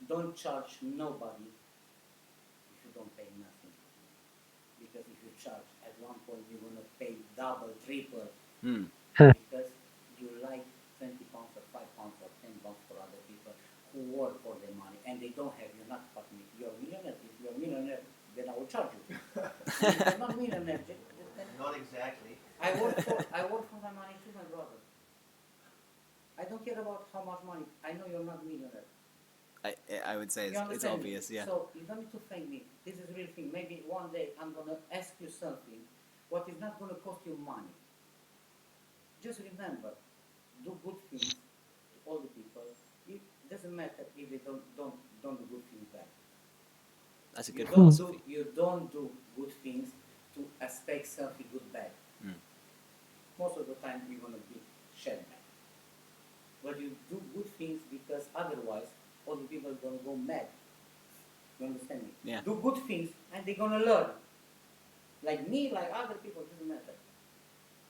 Don't charge nobody if you don't pay nothing. Because if you charge, at one point you're going to pay double, triple. Hmm. Because you like 20 pounds or 5 pounds or 10 pounds for other people who work for their money and they don't have. You're not fucking. You're a millionaire. If you're a millionaire, then I will charge you. If you're not a millionaire, then Not exactly. I work for my money too, my brother. I don't care about how much money. I know you're not a millionaire. I would say You it's understand me? obvious, yeah. So you don't need to thank me. This is a real thing. Maybe one day I'm gonna ask you something what is not gonna cost you money. Just remember, do good things to all the people. It doesn't matter if they don't do good things back. That's a You good don't philosophy. do good things to expect something good back. Mm. Most of the time you're gonna be shed back. But you do good things because otherwise all the people are gonna go mad. You understand me? Yeah. Do good things and they're gonna learn. Like me, like other people, it doesn't matter.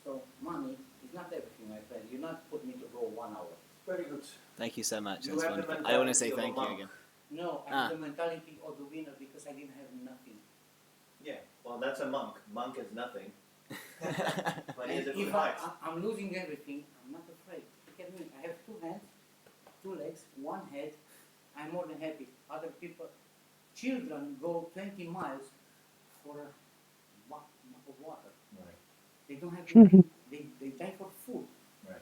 So money is not everything, my friend. You're not putting me to go 1 hour. Very good. Thank you so much. You That's have the wonderful. I want to say mentality of a thank you monk. again. No, I have the mentality of the winner because I didn't have nothing. Yeah, well, that's a monk. Monk is nothing. But he has a And good if heart. I'm losing everything, I'm not afraid. Look at me. I have 2 hands, 2 legs, 1 head. I'm more than happy. Other people, children go 20 miles for a mug of water. Right, They don't have to, they die for food. right.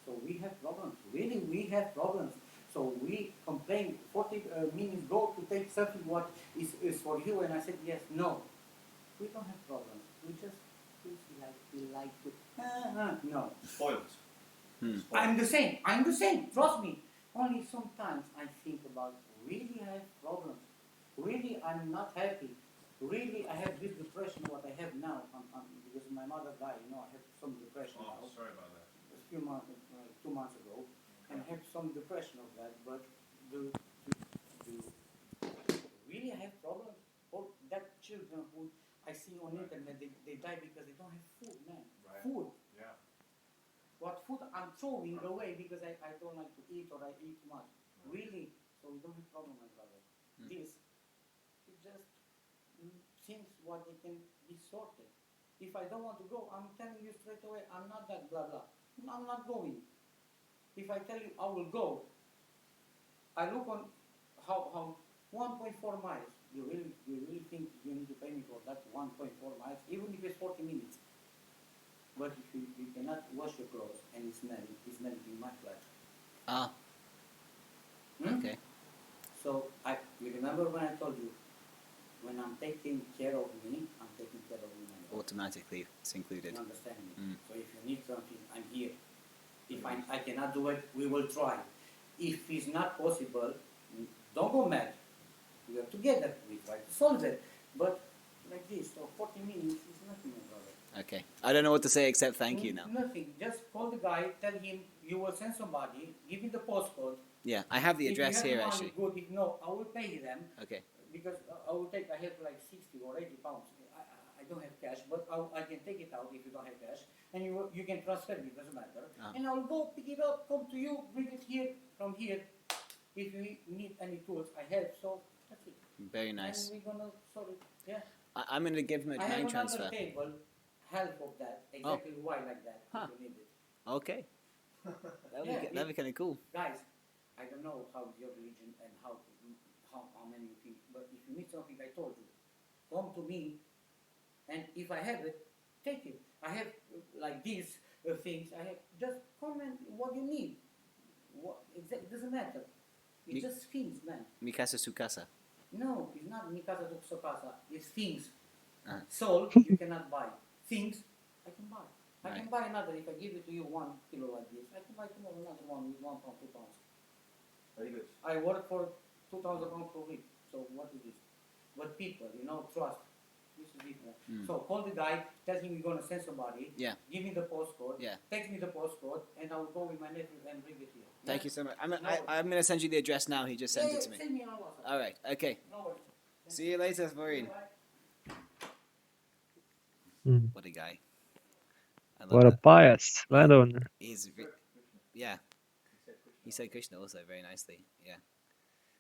So we have problems. Really, we have problems. So we complain 40 minutes go to take something what is for you, and I said yes, no. We don't have problems. We just we like to no. Spoiled. Hmm. Spoiled. I'm the same. I'm the same. Trust me. Only sometimes I think about really I have problems. Really I'm not happy. Really I have this depression what I have now. Because my mother died. You know I have some depression now. sorry about that. A few months, 2 months ago, and I have some depression of that. But do really I have problems? Or that children who I see on internet they die because they don't have food, man. Right. Food. Yeah. What food I'm throwing away because I don't like to eat or I eat too much. Right. Really? So we don't have problem, my brother. This is just things what they can be sorted. If I don't want to go, I'm telling you straight away, I'm not that blah blah. I'm not going. If I tell you I will go, I look on how 1.4 miles. You really think you need to pay me for that 1.4 miles, even if it's 40 minutes? But if you cannot wash your clothes and it's smelling in my flat. Ah, Hmm? okay. So you remember when I told you, when I'm taking care of me, I'm taking care of me. Automatically, it's included. You understand me? Mm. So if you need something, I'm here. If I cannot do it, we will try. If it's not possible, don't go mad. We are together. We try to solve it. But like this, so 40 minutes is nothing, my brother. Okay. I don't know what to say except thank you now. Nothing. Just call the guy, tell him you will send somebody, give him the postcode. Yeah, I have the If you address have here the money, actually. good. If no, I will pay them. Okay. Because I will take, I have like 60 or 80 pounds. I don't have cash, but I can take it out if you don't have cash. And you can transfer me, doesn't matter. And I will go pick it up, come to you, bring it here, from here. If you need any tools, I have, so that's it. Very nice. And we're gonna sort it, yeah. I'm going to give him a I have bank another transfer. table, half of that, exactly why like that, Huh. if you need it. Okay. That'd be kind of cool. Guys, I don't know how is your religion and how many you think, but if you need something, I told you, come to me, and if I have it, take it. I have like these things. I have just comment what you need. What exactly doesn't matter. It's just things, man. Mi casa su casa. No, it's not mi casa tu su casa. It's things. Uh-huh. Soul you cannot buy. Things I can buy. I can buy another. If I give it to you 1 kilo like this, I can buy tomorrow another one with 1 pound, 2 pounds. Very good. I work for 2,000 pounds per week. So what is this? But people, trust. This is different. So call the guy, tell him you're gonna send somebody. Yeah. Give me the postcode. Yeah. Text me the postcode, and I will go with my nephew and bring it here. Thank you so much. I'm going to send you the address now. He just sent it to me. Send me on WhatsApp. All right. Okay. No worries. See you later, Maureen. Bye. What a guy. I love What a that. pious landowner. Yeah. He said Krishna also very nicely. Yeah.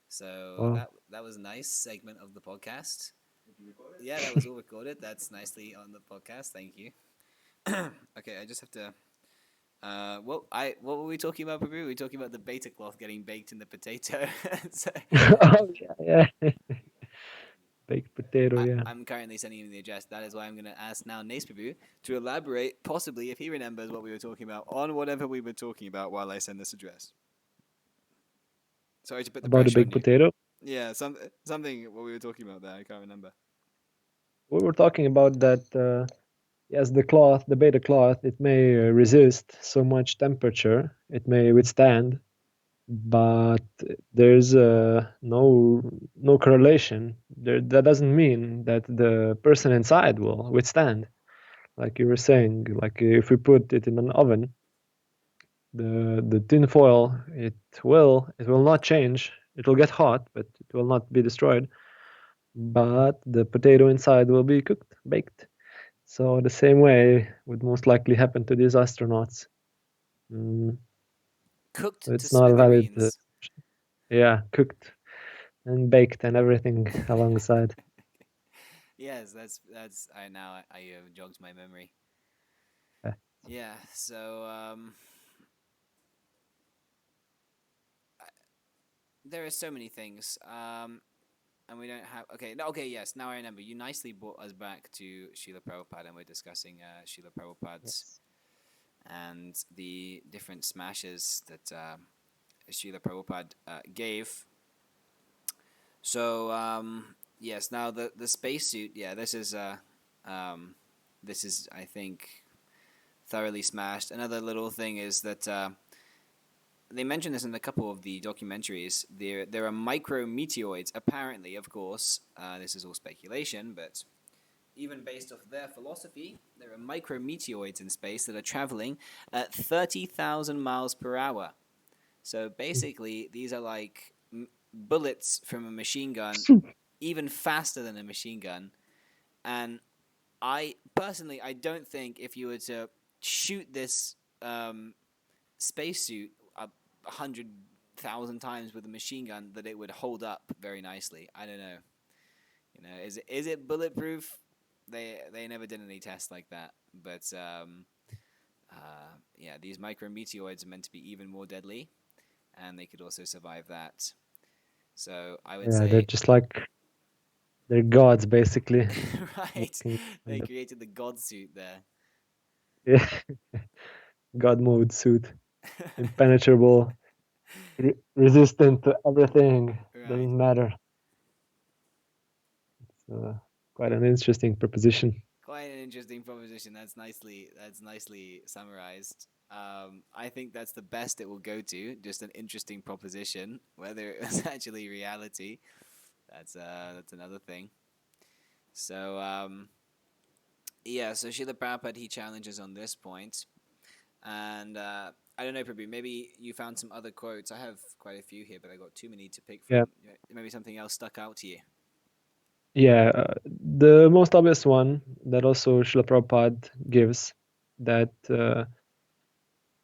So Wow. that was a nice segment of the podcast. Yeah, that was all recorded. That's nicely on the podcast. Thank you. Okay, I just have to. What were we talking about, Prabhu? We were talking about the beta cloth getting baked in the potato. So, Oh, yeah. Baked potato, yeah. I'm currently sending him the address. That is why I'm going to ask now Nace Prabhu to elaborate, possibly if he remembers what we were talking about, on whatever we were talking about while I send this address. Sorry to put the About the pressure on baked you. potato. Yeah, something what we were talking about there. I can't remember. We were talking about that, yes, the beta cloth, it may resist so much temperature, it may withstand, but there's no correlation. That doesn't mean that the person inside will withstand. Like you were saying, like if we put it in an oven, the tin foil, it will not change. It will get hot, but it will not be destroyed. But the potato inside will be baked. So the same way would most likely happen to these astronauts. Cooked So to it's not a valid, smithereens. cooked and baked and everything alongside. Yes, that's I now I jogged my memory. Yeah. Yeah, so there are so many things. And we don't have yes, now I remember. You nicely brought us back to Srila Prabhupada, and we're discussing Srila Prabhupada's and the different smashes that Srila Prabhupada gave. So yes, now the spacesuit, this is I think thoroughly smashed. Another little thing is that they mention this in a couple of the documentaries. There are micrometeoroids, apparently, of course. This is all speculation, but even based off their philosophy, there are micrometeoroids in space that are traveling at 30,000 miles per hour. So basically, these are like bullets from a machine gun, even faster than a machine gun. And I don't think if you were to shoot this spacesuit 100,000 times with a machine gun that it would hold up very nicely. I don't know. Is it bulletproof? They never did any tests like that. But these micrometeoroids are meant to be even more deadly, and they could also survive that. So I would say they're just like they're gods, basically. right. They created the god suit there. Yeah, God mode suit, impenetrable, resistant to everything. Right. Doesn't matter. It's quite an interesting proposition. Quite an interesting proposition. That's nicely summarized. I think that's the best it will go to. Just an interesting proposition. Whether it was actually reality, that's another thing. So Yeah, so Srila Prabhupada, he challenges on this point. And I don't know, Prabhu, maybe you found some other quotes. I have quite a few here, but I got too many to pick from. Yeah. Maybe something else stuck out to you. Yeah, the most obvious one that also Srila Prabhupada gives, that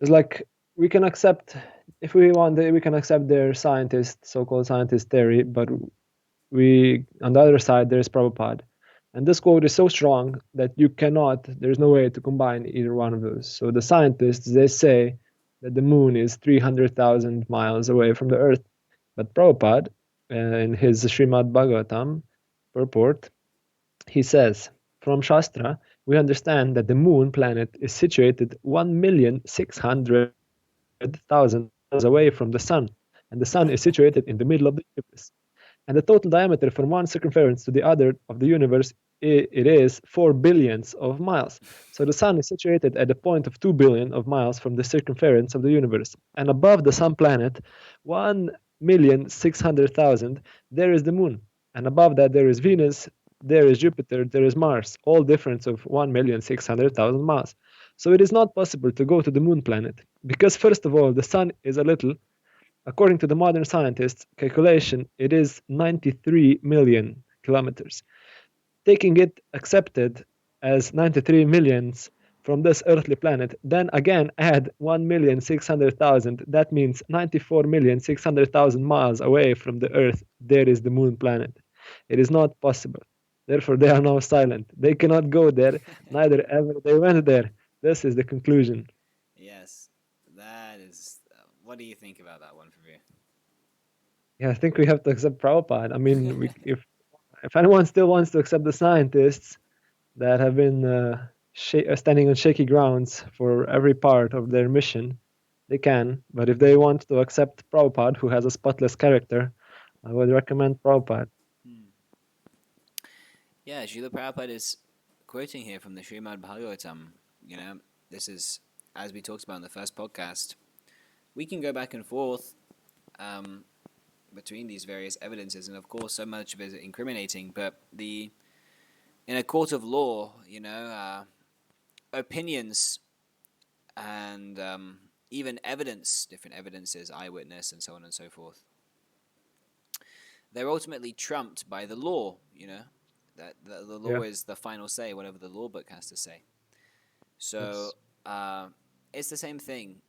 is like, we can accept, if we want, we can accept their so-called scientist theory, but we, on the other side, there's Prabhupada. And this quote is so strong that there's no way to combine either one of those. So the scientists, they say that the moon is 300,000 miles away from the Earth. But Prabhupada, in his Srimad Bhagavatam purport, he says, from Shastra, we understand that the moon planet is situated 1,600,000 miles away from the sun, and the sun is situated in the middle of the universe. And the total diameter from one circumference to the other of the universe, it is 4 billions of miles. So the sun is situated at a point of 2 billion of miles from the circumference of the universe. And above the sun planet, 1,600,000, there is the moon. And above that, there is Venus, there is Jupiter, there is Mars, all difference of 1,600,000 miles. So it is not possible to go to the moon planet because, first of all, the sun is a little. According to the modern scientists' calculation, it is 93 million kilometers. Taking it accepted as 93 millions from this earthly planet, then again add 1,600,000. That means 94,600,000 miles away from the Earth, there is the moon planet. It is not possible. Therefore, they are now silent. They cannot go there, neither ever they went there. This is the conclusion. Yes, that is. What do you think about that one, Prabhu? Yeah, I think we have to accept Prabhupada. I mean, if anyone still wants to accept the scientists that have been standing on shaky grounds for every part of their mission, they can. But if they want to accept Prabhupada, who has a spotless character, I would recommend Prabhupada. Yeah, Srila Prabhupada is quoting here from the Srimad Bhagavatam. You know, this is, as we talked about in the first podcast, we can go back and forth between these various evidences, and of course, so much of it is incriminating. But in a court of law, opinions and even evidence, different evidences, eyewitness, and so on and so forth, they're ultimately trumped by the law. That the law is the final say, whatever the law book has to say. So it's the same thing.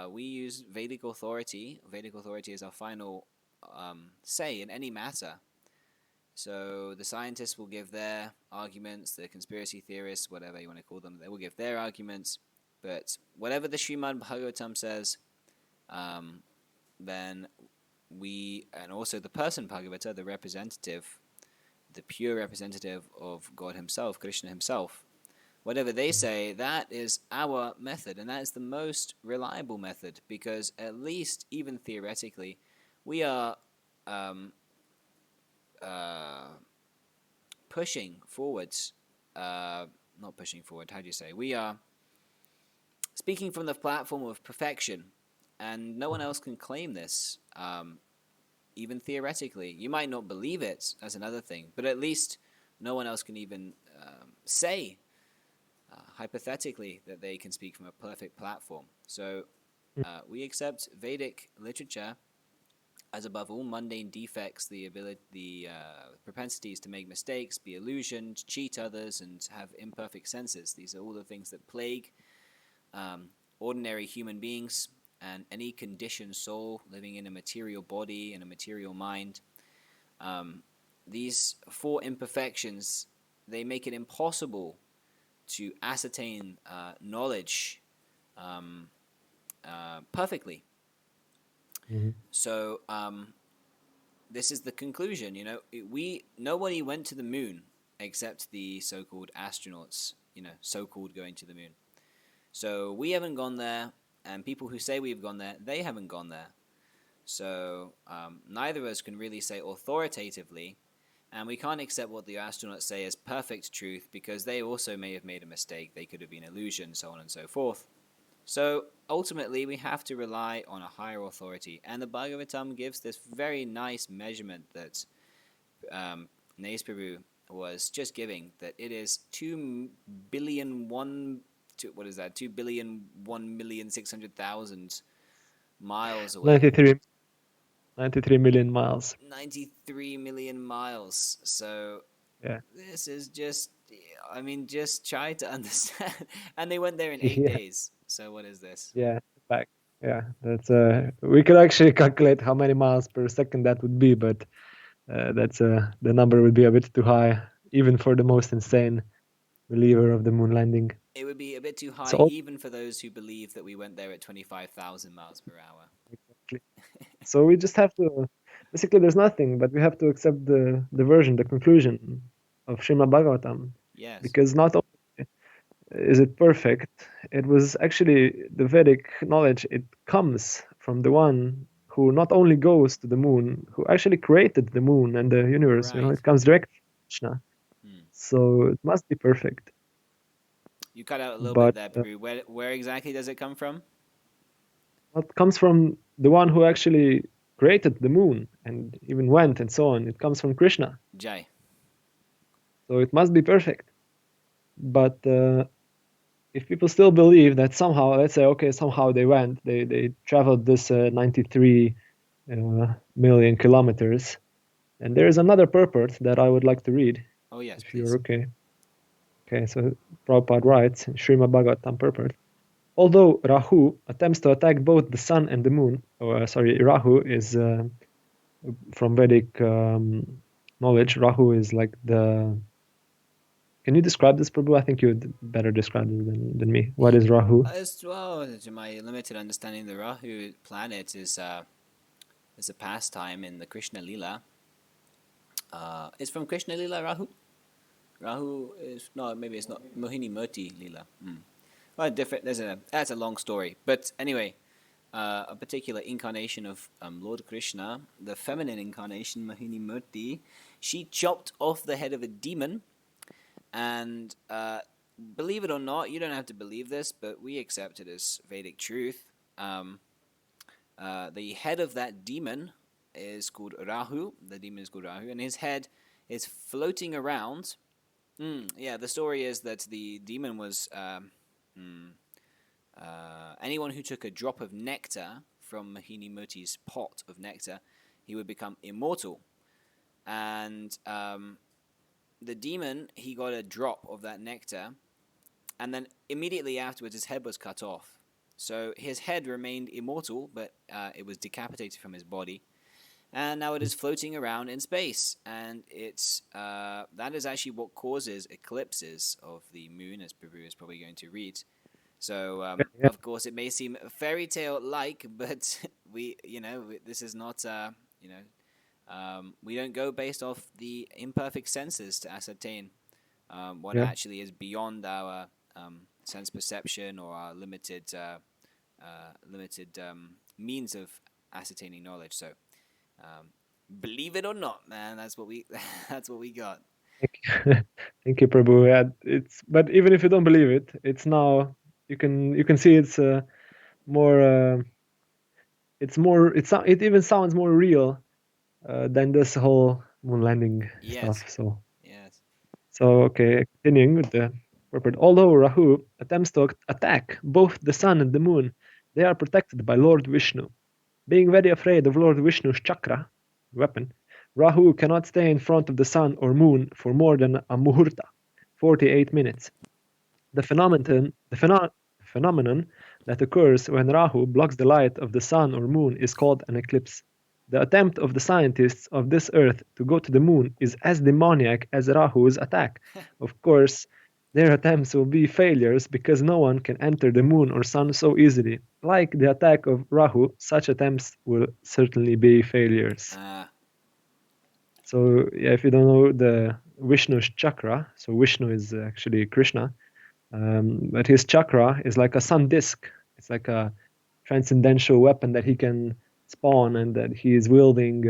We use Vedic authority. Vedic authority is our final say in any matter. So the scientists will give their arguments, the conspiracy theorists, whatever you want to call them, they will give their arguments. But whatever the Srimad Bhagavatam says, then we, and also the person Bhagavata, the representative, the pure representative of God himself, Krishna himself, whatever they say, that is our method, and that is the most reliable method, because at least, even theoretically, we are pushing forwards, not pushing forward, how do you say? We are speaking from the platform of perfection, and no one else can claim this, even theoretically. You might not believe it, that's another thing, but at least no one else can even say, hypothetically, that they can speak from a perfect platform. So we accept Vedic literature as above all mundane defects, the propensities to make mistakes, be illusioned, cheat others, and have imperfect senses. These are all the things that plague ordinary human beings and any conditioned soul living in a material body and a material mind. These four imperfections, they make it impossible to ascertain knowledge perfectly. So this is the conclusion. Nobody went to the moon except the so-called astronauts. So-called going to the moon. So we haven't gone there, and people who say we've gone there, they haven't gone there. So neither of us can really say authoritatively, and we can't accept what the astronauts say as perfect truth, because they also may have made a mistake. They could have been illusion, so on and so forth. So ultimately, we have to rely on a higher authority, and the Bhagavatam gives this very nice measurement that Nays Prabhu was just giving that it is 2 billion what is that? 2,001,600,000 miles away. 93 million miles. 93 million miles. So Yeah. this is just, I mean, just try to understand. And they went there in 8 Yeah. days. So what is this? Yeah. Back. Yeah. That's we could actually calculate how many miles per second that would be, but that's the number would be a bit too high, even for the most insane believer of the moon landing. It would be a bit too high, So even for those who believe that we went there at 25,000 miles per hour. exactly. So we just have to basically there's nothing, but we have to accept the version, the conclusion of Srimad Bhagavatam, Yes. because not only is it perfect, it was actually the Vedic knowledge. It comes from the one who not only goes to the moon, who actually created the moon and the universe. You know, Right. it comes directly from Krishna. Hmm. So it must be perfect. You cut out a little But bit there, Prabhu. Where exactly does it come from? it comes from the one who actually created the moon and even went and so on. It comes from Krishna. Jai. So it must be perfect. But if people still believe that somehow, let's say, okay, somehow they went, they traveled this 93 million kilometers, and there is another purport that I would like to read, Oh, yes, if please. you're okay. Okay, so Prabhupada writes in Srimad Bhagavatam purport. Although Rahu attempts to attack both the sun and the moon, Rahu is from Vedic knowledge. Rahu is like the. Can you describe this, Prabhu? I think you'd better describe it than me. What is Rahu? As well, to my limited understanding, the Rahu planet is a pastime in the Krishna Lila. It's from Krishna Lila, Rahu? Rahu is, no, maybe it's not, Mohini Murti Lila. Well, different, that's a long story. But anyway, a particular incarnation of Lord Krishna, the feminine incarnation, Mohini Murti, she chopped off the head of a demon. And believe it or not, you don't have to believe this, but we accept it as Vedic truth. The head of that demon is called Rahu. The demon is called Rahu, and his head is floating around. The story is that the demon was anyone who took a drop of nectar from Mohini Murti's pot of nectar, he would become immortal. And the demon, he got a drop of that nectar, and then immediately afterwards his head was cut off. So his head remained immortal, but it was decapitated from his body, and now it is floating around in space. And it's that is actually what causes eclipses of the moon, as Prabhu is probably going to read. So of course it may seem fairy tale like, but this is not we don't go based off the imperfect senses to ascertain what actually is beyond our sense perception or our limited means of ascertaining knowledge. So believe it or not, man, that's what we got. Thank you, Prabhu. Yeah, but even if you don't believe it, it's now you can see it's more. It even sounds more real than this whole moon landing stuff. So yes. So okay, continuing with the purport. Although Rahu attempts to attack both the sun and the moon, they are protected by Lord Vishnu. Being very afraid of Lord Vishnu's chakra, weapon, Rahu cannot stay in front of the sun or moon for more than a muhurta, 48 minutes. The phenomenon that occurs when Rahu blocks the light of the sun or moon is called an eclipse. The attempt of the scientists of this earth to go to the moon is as demoniac as Rahu's attack. Of course, their attempts will be failures because no one can enter the moon or sun so easily. Like the attack of Rahu, such attempts will certainly be failures. So, yeah, if you don't know the Vishnu's chakra, so Vishnu is actually Krishna, but his chakra is like a sun disk. It's like a transcendental weapon that he can spawn and that he is wielding,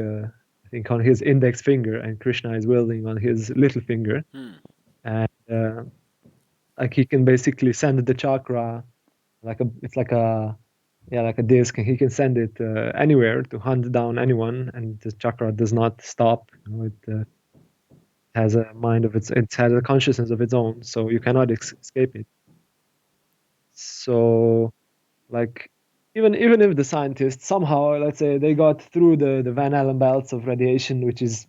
I think, on his index finger, and Krishna is wielding on his little finger. And like he can basically send the chakra like a disc, and he can send it anywhere to hunt down anyone, and the chakra does not stop. has a mind of its. It has a consciousness of its own, so you cannot escape it. So, like, even if the scientists somehow, let's say, they got through the Van Allen belts of radiation, which is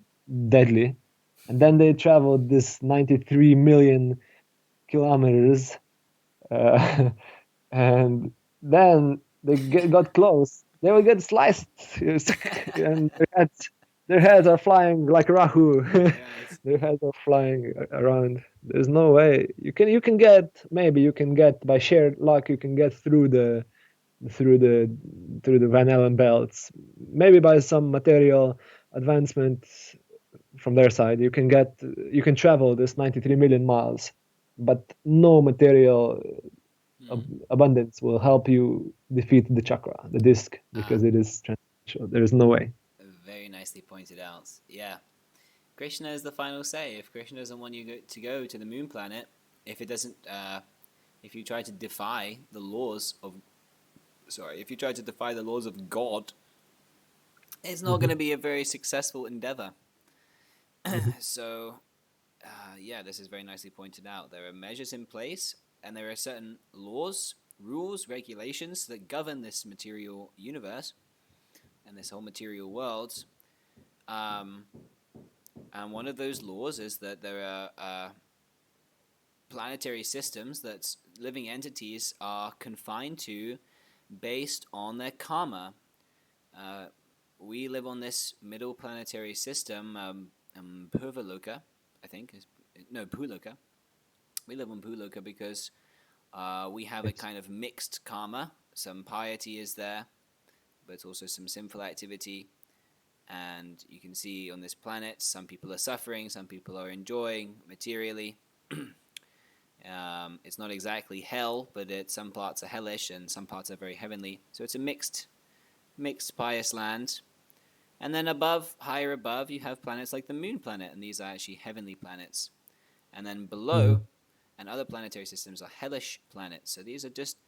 deadly, and then they traveled this 93 million kilometers, and then they got close, they will get sliced, and their heads are flying like Rahu. Right. Their heads are flying around. There's no way you can get, maybe you can get by sheer luck, you can get through the through the Van Allen belts. Maybe by some material advancement from their side, you can travel this 93 million miles, but no material abundance will help you defeat the chakra, the disc, because it is transcendental. There is no way. Very nicely pointed out. Yeah. Krishna is the final say. If Krishna doesn't want you to go to the moon planet, if it doesn't, if you try to defy the laws of, if you try to defy the laws of God, it's not going to be a very successful endeavor. So, yeah, this is very nicely pointed out. There are measures in place, and there are certain laws, rules, regulations that govern this material universe and this whole material world. And one of those laws is that there are planetary systems that living entities are confined to based on their karma. We live on this middle planetary system, Purvaloka, I think. Puluka. We live on Puluka because we have a kind of mixed karma. Some piety is there, but also some sinful activity. And you can see on this planet, some people are suffering, some people are enjoying materially. It's not exactly hell, but some parts are hellish and some parts are very heavenly. So it's a mixed pious land. And then higher above, you have planets like the moon planet, and these are actually heavenly planets. And then below, and other planetary systems are hellish planets. So these are just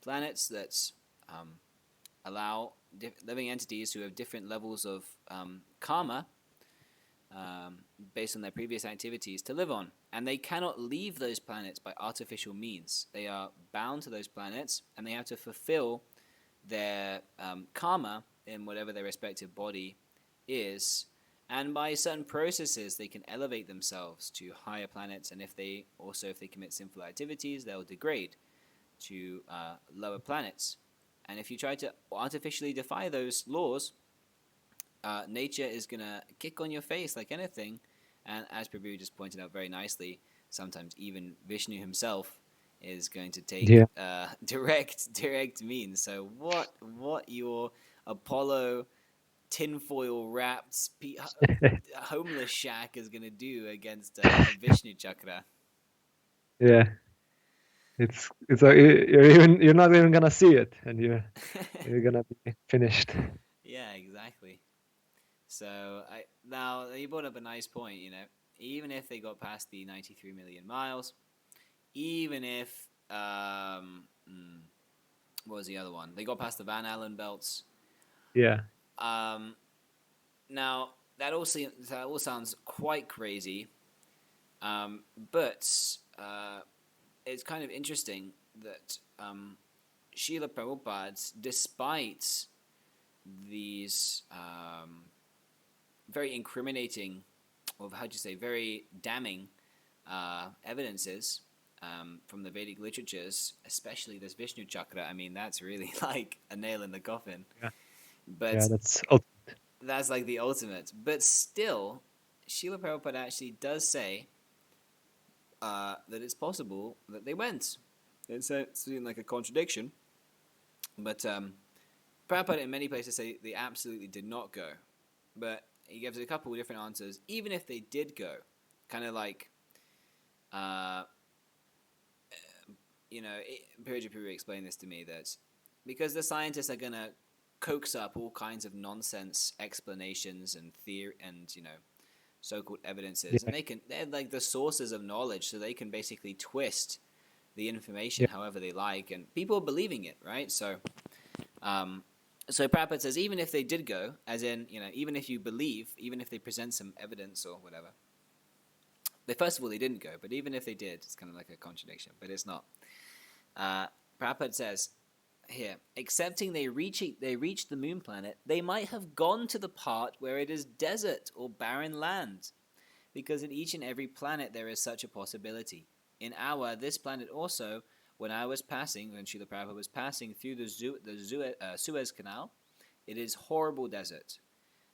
planets that allow living entities who have different levels of karma based on their previous activities to live on. And they cannot leave those planets by artificial means. They are bound to those planets, and they have to fulfill their karma in whatever their respective body is. And by certain processes, they can elevate themselves to higher planets. And if they commit sinful activities, they'll degrade to lower planets. And if you try to artificially defy those laws, nature is going to kick on your face like anything. And as Prabhu just pointed out very nicely, sometimes even Vishnu himself is going to take direct means. So what your Apollo tinfoil wrapped homeless shack is going to do against a Vishnu chakra? Yeah. You're not even gonna see it, and you're gonna be finished. Yeah, exactly. So now you brought up a nice point. Even if they got past the 93 million miles, even if what was the other one? They got past the Van Allen belts. Yeah. Now that all sounds quite crazy, but it's kind of interesting that Srila Prabhupada, despite these very incriminating, or very damning evidences from the Vedic literatures, especially this Vishnu chakra. I mean, that's really like a nail in the coffin. Yeah. But yeah, that's ultimate. That's like the ultimate. But still, Srila Prabhupada actually does say that it's possible that they went. It's seems like a contradiction. But Prabhupada in many places say they absolutely did not go. But he gives a couple of different answers. Even if they did go, kind of like, Purujit explained this to me, that because the scientists are going to coax up all kinds of nonsense explanations and theory and so-called evidences, and they're like the sources of knowledge, so they can basically twist the information however they like, and people are believing it, right? So Prabhupada says even if they did go, as in even if you believe, even if they present some evidence or whatever, First of all, they didn't go, but even if they did, it's kind of like a contradiction, but it's not. Prabhupada says here, accepting they reached the moon planet, they might have gone to the part where it is desert or barren land, because in each and every planet there is such a possibility. In this planet also, when Srila Prabhupada was passing through the Suez Canal, it is horrible desert.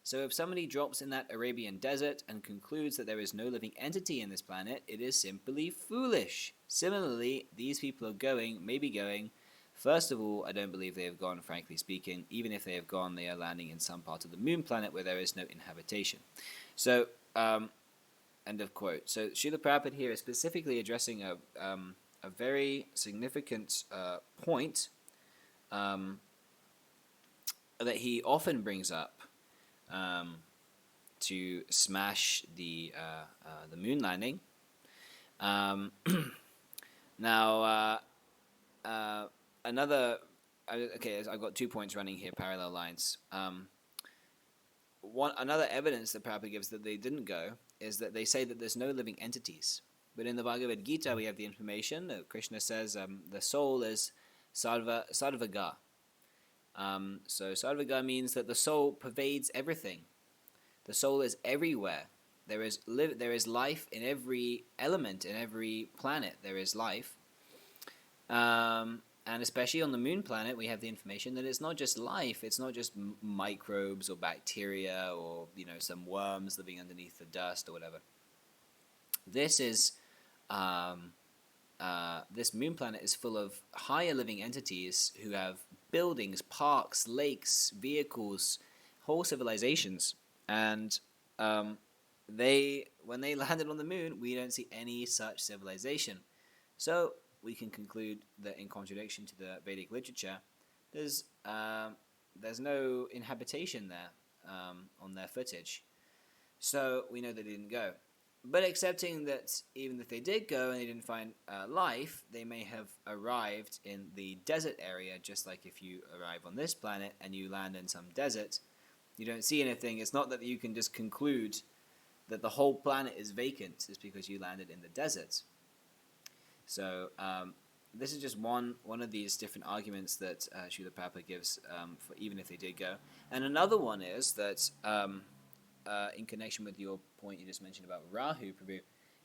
So if somebody drops in that Arabian desert and concludes that there is no living entity in this planet, it is simply foolish. Similarly, these people are maybe going. First of all, I don't believe they have gone, frankly speaking. Even if they have gone, they are landing in some part of the moon planet where there is no inhabitation. So, end of quote. So Srila Prabhupada here is specifically addressing a very significant point that he often brings up to smash the moon landing. Now, I've got 2 points running here, parallel lines. Another evidence that Prabhupada gives that they didn't go is that they say that there's no living entities. But in the Bhagavad Gita, we have the information that Krishna says the soul is sarvaga. So sarvaga means that the soul pervades everything. The soul is everywhere. There is life in every element, in every planet. There is life. And especially on the moon planet, we have the information that it's not just life. It's not just microbes or bacteria or some worms living underneath the dust or whatever. This moon planet is full of higher living entities who have buildings, parks, lakes, vehicles, whole civilizations. And when they landed on the moon, we don't see any such civilization. So we can conclude that, in contradiction to the Vedic literature, there's no inhabitation there on their footage. So we know they didn't go. But accepting that even if they did go and they didn't find life, they may have arrived in the desert area, just like if you arrive on this planet and you land in some desert, you don't see anything. It's not that you can just conclude that the whole planet is vacant just because you landed in the desert. So this is just one of these different arguments that Srila Prabhupada gives for even if they did go. And another one is that in connection with your point you just mentioned about Rahu, Prabhu,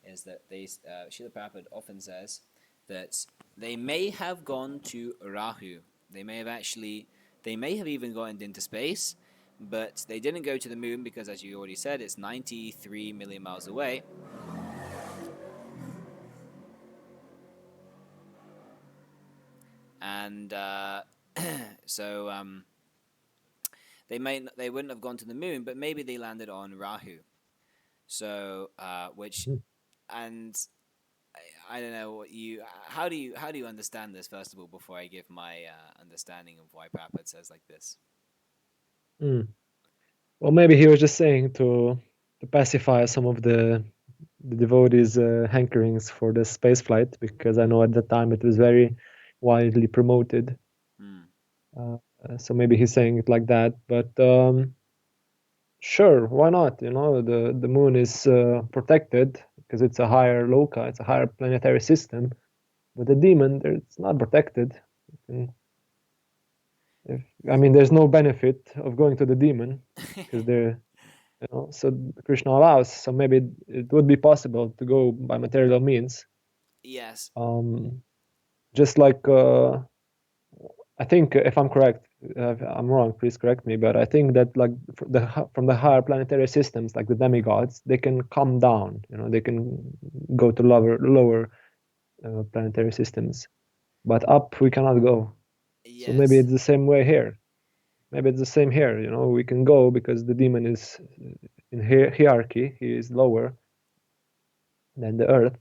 is that Srila Prabhupada often says that they may have gone to Rahu. They may have even gone into space, but they didn't go to the moon because, as you already said, it's 93 million miles away. And so they wouldn't have gone to the moon, but maybe they landed on Rahu. So and I don't know how do you understand this, first of all, before I give my understanding of why Prabhupada says like this? Well, maybe he was just saying to pacify some of the devotees' hankerings for the space flight, because I know at that time it was very widely promoted. So maybe he's saying it like that. But sure, why not? The moon is protected because it's a higher loci, it's a higher planetary system. But the demon, it's not protected. There's no benefit of going to the demon because they're, so Krishna allows. So maybe it would be possible to go by material means. Yes. Just like I think, if I'm correct, if I'm wrong, please correct me. But I think that like from the higher planetary systems, like the demigods, they can come down. They can go to lower planetary systems, but up we cannot go. Yes. So maybe it's the same way here. Maybe it's the same here. We can go because the demon is in hierarchy. He is lower than the earth,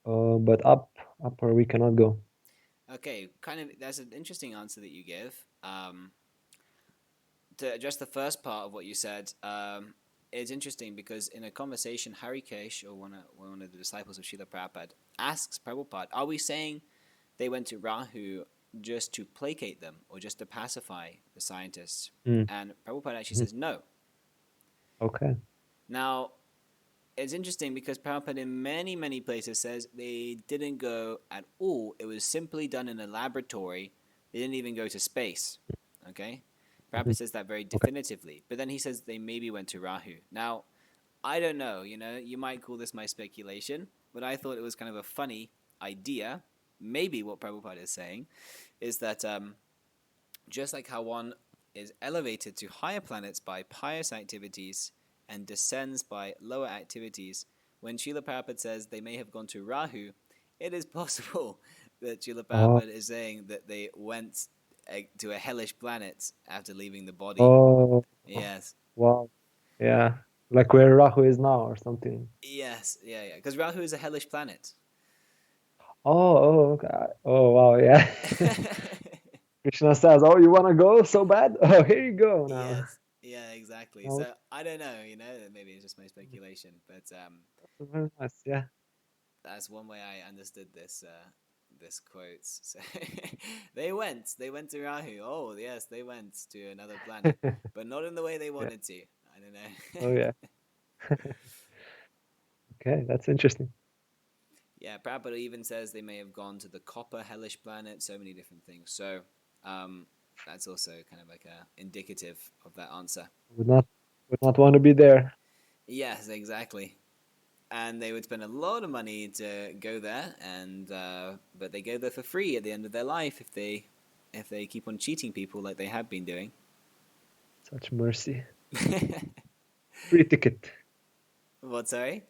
but upper we cannot go. Okay, that's an interesting answer that you give. To address the first part of what you said, it's interesting because in a conversation, Harikesh, or one of the disciples of Srila Prabhupada, asks Prabhupada, are we saying they went to Rahu just to placate them or just to pacify the scientists? And Prabhupada actually says no. Okay. Now, it's interesting because Prabhupada in many, many places says they didn't go at all. It was simply done in a laboratory. They didn't even go to space. Okay? Prabhupada says that very Okay. definitively. But then he says they maybe went to Rahu. Now, I don't know, you might call this my speculation, but I thought it was kind of a funny idea. Maybe what Prabhupada is saying is that just like how one is elevated to higher planets by pious activities and descends by lower activities, when Srila Prabhupada says they may have gone to Rahu, it is possible that Srila Oh, Prabhupada is saying that they went to a hellish planet after leaving the body. oh, Yes. wow. Yeah. Like where Rahu is now or something. Yes, yeah. Because Rahu is a hellish planet. Okay. Oh, wow. Yeah. Krishna says, "Oh, you want to go so bad? Oh, here you go now." Yes, yeah, exactly. Oh, So I don't know, maybe it's just my speculation, but very nice. Yeah. that's one way I understood this quote. So they went to Rahu. Oh yes, they went to another planet, but not in the way they Yeah. wanted to. I don't know. Oh, yeah. Okay, that's interesting. Yeah, Prabhupada even says they may have gone to the copper hellish planet. So many different things. So um, that's also kind of like a indicative of that answer. Would not want to be there. Yes, exactly. And they would spend a lot of money to go there, and but they go there for free at the end of their life if they keep on cheating people like they have been doing. Such mercy. Free ticket. What? Sorry?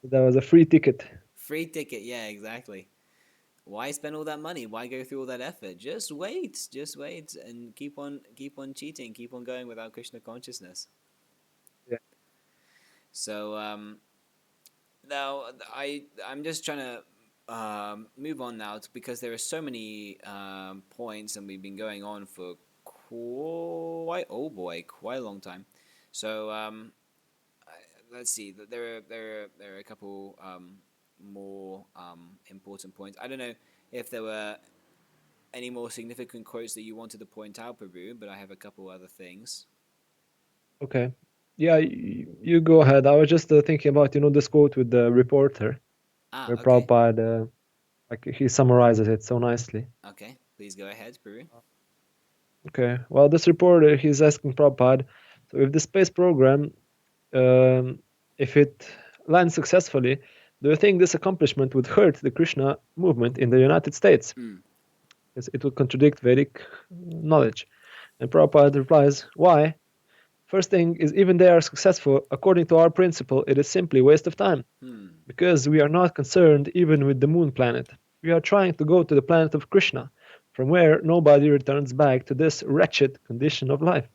That was a free ticket. Free ticket? Yeah, exactly. Why spend all that money? Why go through all that effort? Just wait, and keep on cheating, keep on going without Krishna consciousness. Yeah. So now I'm just trying to move on now because there are so many points and we've been going on for quite a long time. So let's see. There are a couple more important points. I don't know if there were any more significant quotes that you wanted to point out, Prabhu, but I have a couple other things. Okay. Yeah, you go ahead. I was just thinking about, this quote with the reporter, where Okay. Prabhupada, like he summarizes it so nicely. Okay. Please go ahead, Prabhu. Okay. Well, this reporter, he's asking Prabhupada, so if the space program, um, if it lands successfully, do you think this accomplishment would hurt the Krishna movement in the United States? Mm. Because it would contradict Vedic knowledge. And Prabhupada replies, why? First thing is, even they are successful, according to our principle, it is simply waste of time. Hmm. Because we are not concerned even with the moon planet. We are trying to go to the planet of Krishna, from where nobody returns back to this wretched condition of life.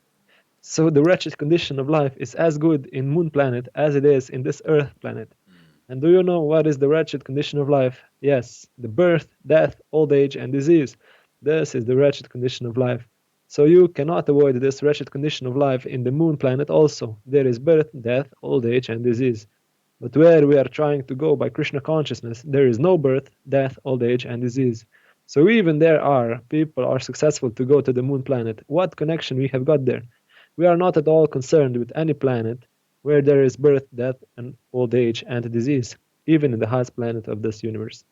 So the wretched condition of life is as good in moon planet as it is in this earth planet. And do you know what is the wretched condition of life? Yes, the birth, death, old age, and disease. This is the wretched condition of life. So you cannot avoid this wretched condition of life in the moon planet also. There is birth, death, old age, and disease. But where we are trying to go by Krishna consciousness, there is no birth, death, old age, and disease. So even there are people are successful to go to the moon planet. What connection we have got there? We are not at all concerned with any planet where there is birth, death, and old age and disease, even in the highest planet of this universe.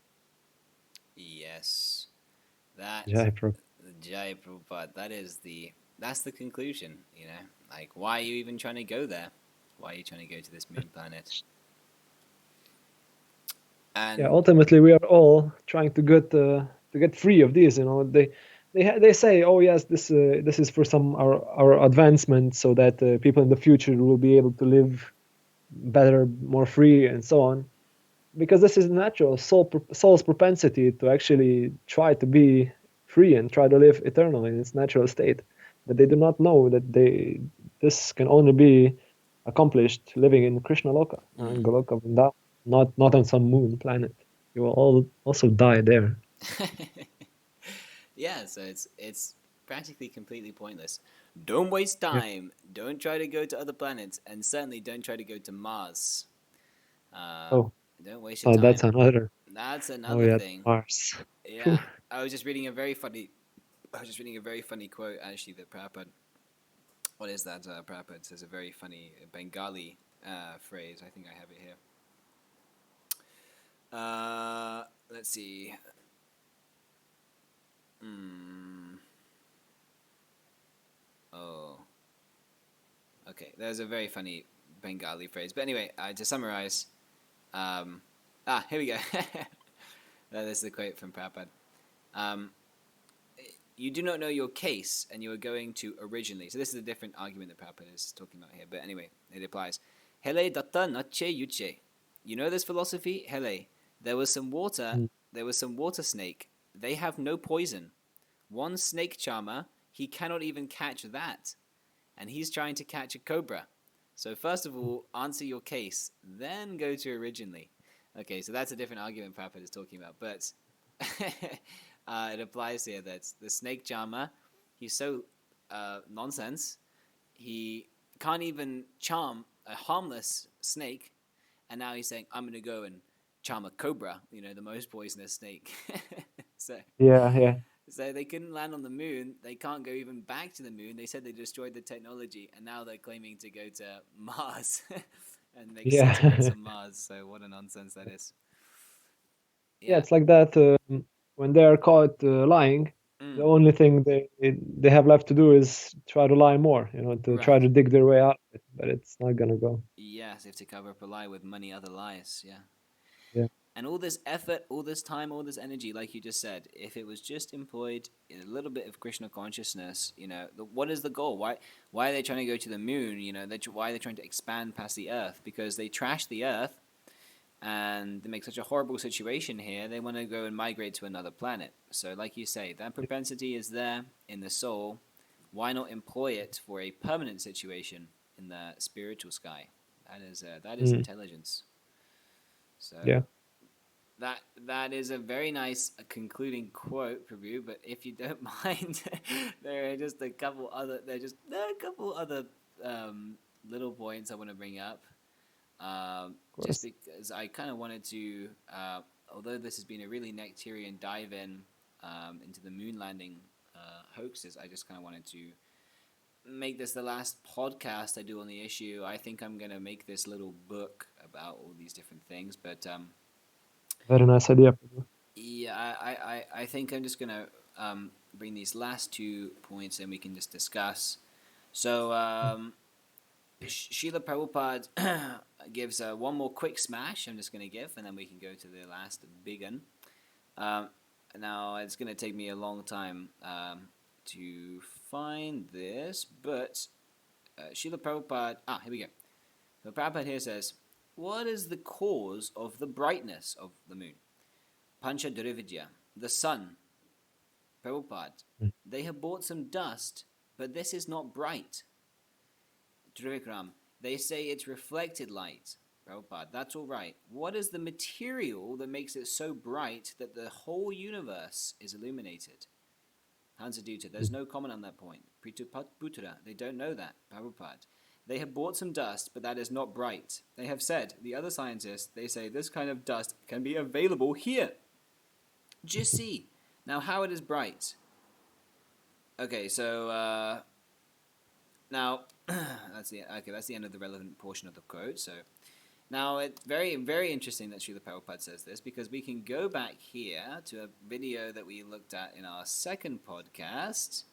Yes. That Jai Prabhu. Jai Prabhupada. That's the conclusion, Like, why are you even trying to go there? Why are you trying to go to this moon planet? And Yeah, ultimately we are all trying to get free of these. They say, oh yes, this is for some our advancement, so that people in the future will be able to live better, more free, and so on. Because this is natural soul's propensity to actually try to be free and try to live eternally in its natural state. But they do not know that this can only be accomplished living in Krishna Loka, in Goloka Vrindavan, not on some moon planet. You will all also die there. yeah, so it's practically completely pointless. Don't waste Yeah. time. Don't try to go to other planets, and certainly don't try to go to Mars. Oh, Don't waste your oh, that's time. another. That's Oh another yeah, thing. Mars. Phew. Yeah, I was just reading a very funny. I was just reading a very funny quote actually that Prabhupada. What is that? Prabhupada says a very funny Bengali phrase. I think I have it here. Let's see. Oh. Okay, there's a very funny Bengali phrase. But anyway, to summarize, here we go. This is the quote from Prabhupada. You do not know your case, and you are going to originally. So this is a different argument that Prabhupada is talking about here. But anyway, it applies. Hele datta nache yuche. You know this philosophy? Hele. There was some water. There was some water snake. They have no poison. One snake charmer, he cannot even catch that. And he's trying to catch a cobra. So first of all, answer your case, then go to originally. Okay, so that's a different argument Prabhupada is talking about. But it applies here that the snake charmer, he's so nonsense. He can't even charm a harmless snake. And now he's saying, I'm going to go and charm a cobra, the most poisonous snake. So they couldn't land on the moon. They can't go even back to the moon. They said they destroyed the technology, and now they're claiming to go to Mars and make settlements on Mars. So what a nonsense that is. Yeah, it's like that. When they are caught lying, the only thing they have left to do is try to lie more, try to dig their way out of it. But it's not gonna go. Yes, they have to cover up a lie with many other lies. Yeah. And all this effort, all this time, all this energy, like you just said, if it was just employed in a little bit of Krishna consciousness, what is the goal? Why are they trying to go to the moon? Why are they trying to expand past the Earth? Because they trash the Earth, and they make such a horrible situation here. They want to go and migrate to another planet. So, like you say, that propensity is there in the soul. Why not employ it for a permanent situation in the spiritual sky? That is intelligence. So. Yeah. That is a very nice concluding quote, Prabhu. But if you don't mind, there are just a couple other little points I want to bring up. Just because I kind of wanted to, although this has been a really nectarian dive in into the moon landing hoaxes, I just kind of wanted to make this the last podcast I do on the issue. I think I'm gonna make this little book about all these different things, but. Very nice idea. Yeah, I think I'm just going to bring these last 2 points and we can just discuss. So, Srila Prabhupada gives one more quick smash I'm just going to give, and then we can go to the last big one. Now, it's going to take me a long time to find this, but Srila Prabhupada... here we go. So Prabhupada here says... What is the cause of the brightness of the moon? Pancha Durividya, the sun. Prabhupada, they have bought some dust, but this is not bright. Trivikram, they say it's reflected light. Prabhupada, that's all right. What is the material that makes it so bright that the whole universe is illuminated? Hansaduta, there's no comment on that point. Prituputra, they don't know that. Prabhupada. They have bought some dust, but that is not bright. They have said, the other scientists, they say this kind of dust can be available here. Just see. Now how it is bright. Okay, so now that's the end of the relevant portion of the quote. So now it's very, very interesting that Srila Prabhupada says this, because we can go back here to a video that we looked at in our second podcast.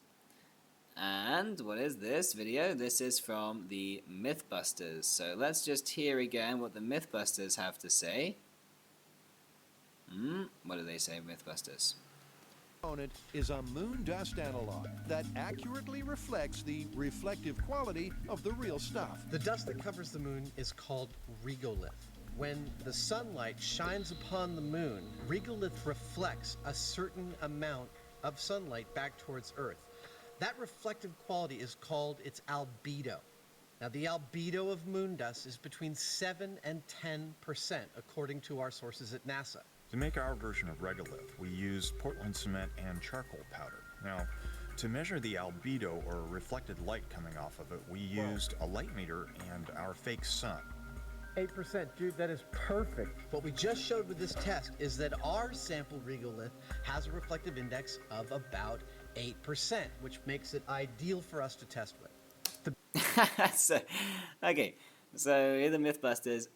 And what is this video? This is from the Mythbusters. So let's just hear again what the Mythbusters have to say. What do they say, Mythbusters? Component is a moon dust analog that accurately reflects the reflective quality of the real stuff. The dust that covers the moon is called regolith. When the sunlight shines upon the moon, regolith reflects a certain amount of sunlight back towards Earth. That reflective quality is called its albedo. Now, the albedo of moon dust is between 7 and 10%, according to our sources at NASA. To make our version of regolith, we used Portland cement and charcoal powder. Now, to measure the albedo, or reflected light coming off of it, we used a light meter and our fake sun. 8%, dude, that is perfect. What we just showed with this test is that our sample regolith has a reflective index of about 8%, which makes it ideal for us to test with. So, okay, So here the Mythbusters,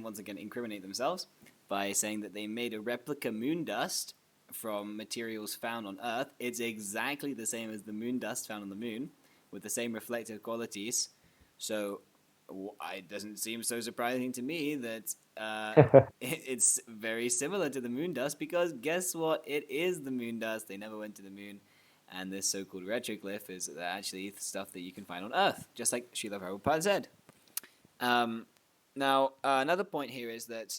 once again, incriminate themselves by saying that they made a replica moon dust from materials found on Earth. It's exactly the same as the moon dust found on the moon, with the same reflective qualities. So it doesn't seem so surprising to me that it's very similar to the moon dust, because guess what? It is the moon dust. They never went to the moon. And this so-called retroglyph is actually stuff that you can find on Earth, just like Srila Prabhupada said. Now, another point here is that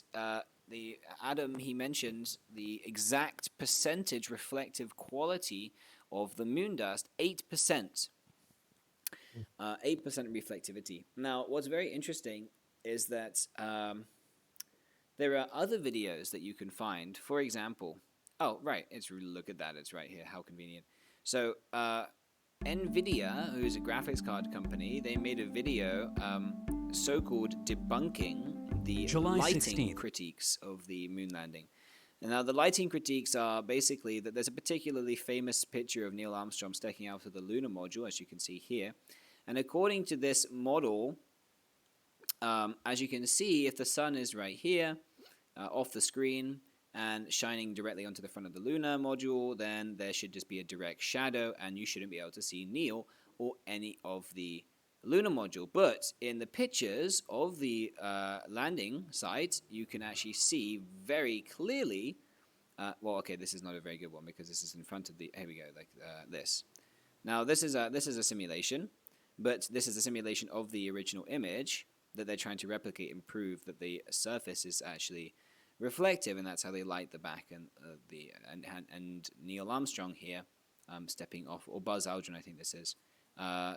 Adam, he mentioned the exact percentage reflective quality of the moon dust, 8%. 8% reflectivity. Now, what's very interesting is that there are other videos that you can find. For example, look at that, it's right here, how convenient. So, NVIDIA, who's a graphics card company, they made a video so-called debunking the July lighting 16th. critiques of the moon landing. And now, the lighting critiques are basically that there's a particularly famous picture of Neil Armstrong sticking out of the lunar module, as you can see here. And according to this model, as you can see, if the sun is right here, off the screen, and shining directly onto the front of the lunar module, then there should just be a direct shadow, and you shouldn't be able to see Neil or any of the lunar module. But in the pictures of the landing site, you can actually see very clearly. This is not a very good one, because this is in front of the. Here we go, like this. Now this is a simulation, but this is a simulation of the original image that they're trying to replicate and prove that the surface is actually reflective, and that's how they light the back and Neil Armstrong here stepping off, or Buzz Aldrin, I think this is,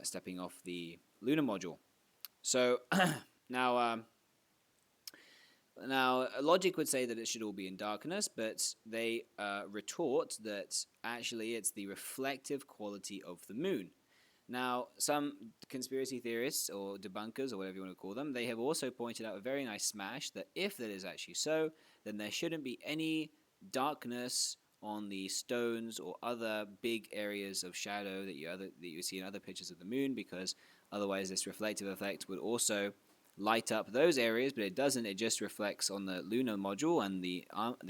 stepping off the lunar module. So now logic would say that it should all be in darkness, but they retort that actually it's the reflective quality of the moon. Now, some conspiracy theorists or debunkers, or whatever you want to call them, they have also pointed out a very nice smash that if that is actually so, then there shouldn't be any darkness on the stones or other big areas of shadow that you see in other pictures of the moon, because otherwise this reflective effect would also light up those areas, but it doesn't. It just reflects on the lunar module and the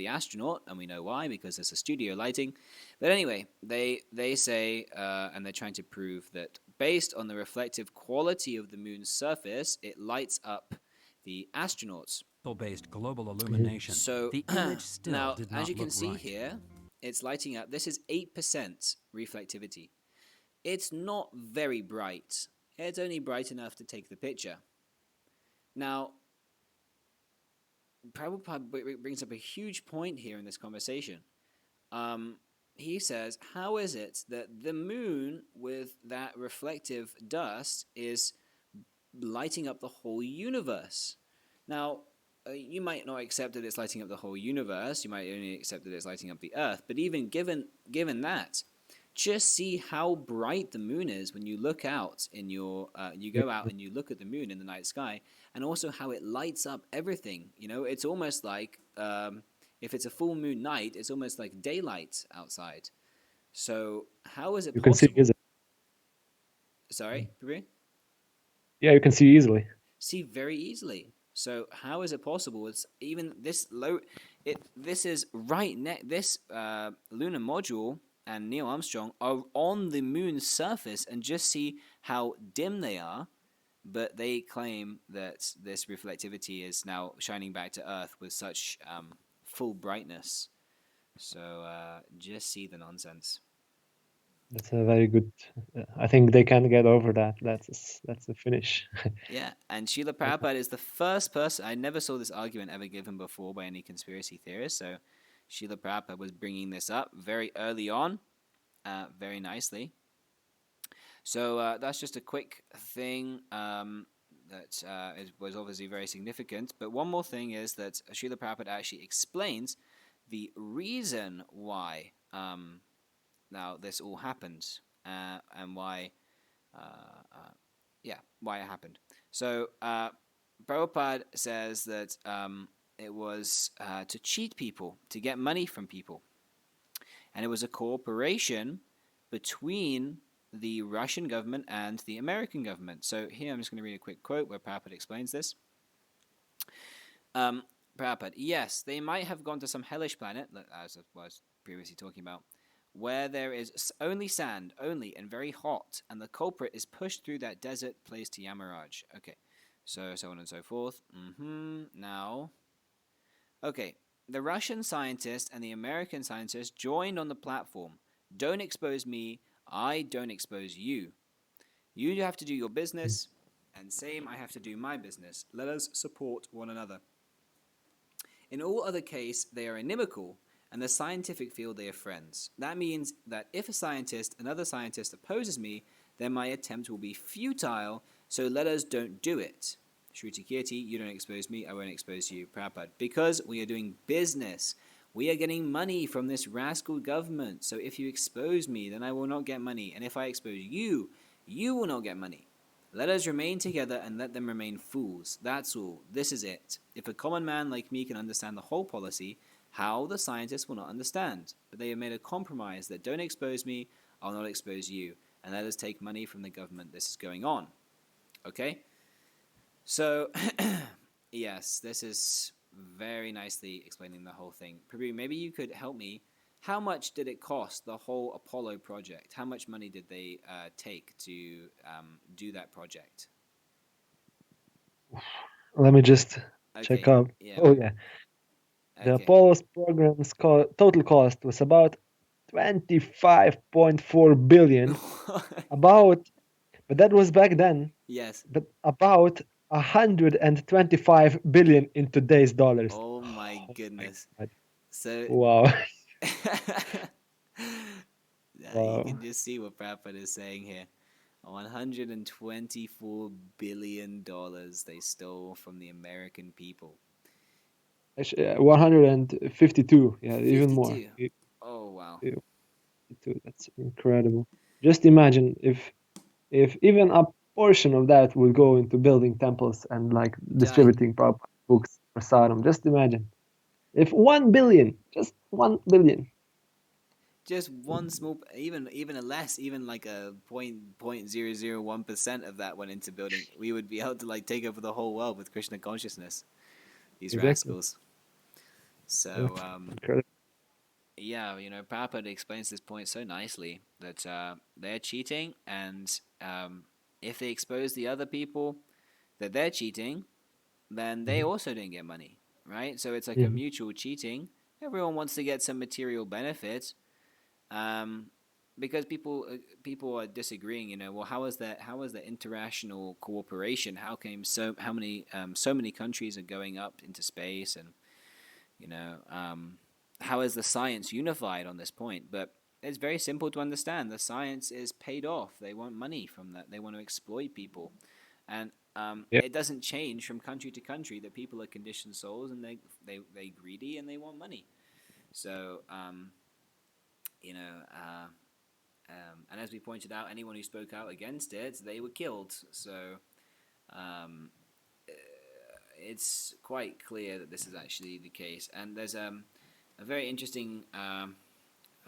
astronaut, and we know why, because it's a studio lighting. But anyway, they say, and they're trying to prove that based on the reflective quality of the moon's surface, it lights up the astronauts. Based global illumination. So The image still now, did not as you can look see right. here, it's lighting up. This is 8% reflectivity. It's not very bright. It's only bright enough to take the picture. Now, Prabhupada brings up a huge point here in this conversation. He says, how is it that the moon with that reflective dust is lighting up the whole universe? Now, you might not accept that it's lighting up the whole universe. You might only accept that it's lighting up the Earth. But even given that, just see how bright the moon is when you look out in you go out and you look at the moon in the night sky, and also how it lights up everything. You know, it's almost like if it's a full moon night, it's almost like daylight outside. So how is it You can see possible? easily. Sorry, Prabhu? Yeah, you can see easily. See very easily. So how is it possible? It's even this low. This is right next. This lunar module and Neil Armstrong are on the moon's surface, and just see how dim they are. But they claim that this reflectivity is now shining back to Earth with such full brightness. So just see the nonsense. That's a very good. I think they can get over that. That's the finish. Yeah, and Srila Prabhupada is the first person. I never saw this argument ever given before by any conspiracy theorist. So Srila Prabhupada was bringing this up very early on, very nicely. So that's just a quick thing that was obviously very significant. But one more thing is that Srila Prabhupada actually explains the reason why now this all happened and why why it happened. So Prabhupada says that it was to cheat people, to get money from people. And it was a cooperation between the Russian government and the American government. So here I'm just going to read a quick quote where Prabhupada explains this. Prabhupada, yes, they might have gone to some hellish planet, as I was previously talking about, where there is only sand, and very hot, and the culprit is pushed through that desert place to Yamaraj. Okay, so on and so forth. Now, okay, the Russian scientist and the American scientist joined on the platform. Don't expose me, I don't expose you. You have to do your business, and same, I have to do my business. Let us support one another. In all other case, they are inimical, and the scientific field they are friends. That means that if another scientist opposes me, then my attempt will be futile, so let us don't do it. Shruti Kirti, you don't expose me, I won't expose you. Prabhupada, because we are doing business. We are getting money from this rascal government, so if you expose me, then I will not get money, and if I expose you, you will not get money. Let us remain together and let them remain fools. That's all. This is it. If a common man like me can understand the whole policy, how the scientists will not understand? But they have made a compromise that don't expose me, I'll not expose you. And let us take money from the government. This is going on. Okay? So, yes, this is very nicely explaining the whole thing. Prabhu, maybe you could help me. How much did it cost, the whole Apollo project? How much money did they take to do that project? Let me just check Okay, up. yeah. Oh yeah, the Okay. Apollo's program's total cost was about 25.4 billion. But that was back then. Yes. But about 125 billion in today's dollars. Oh my goodness. God. So Wow. you can just see what Prabhupada is saying here. $124 billion they stole from the American people. Actually, 152. Yeah, even more. 52. Oh wow. 52. That's incredible. Just imagine if even a portion of that would go into building temples and like distributing proper books for Saddam. Just imagine. If 1 billion, just 1 billion. Just one small, even less, even like a 0.001% of that went into building. We would be able to like take over the whole world with Krishna consciousness. These Exactly. rascals. So Incredible. yeah, you know, Prabhupada explains this point so nicely that they're cheating, and if they expose the other people that they're cheating, then they also didn't get money, right? So it's like a mutual cheating. Everyone wants to get some material benefit, because people are disagreeing. You know, well, how is the international cooperation? How came so many countries are going up into space, and you know, how is the science unified on this point? But it's very simple to understand. The science is paid off. They want money from that. They want to exploit people, and it doesn't change from country to country that people are conditioned souls, and they greedy and they want money. So you know, and as we pointed out, anyone who spoke out against it, they were killed. So it's quite clear that this is actually the case. And there's a very interesting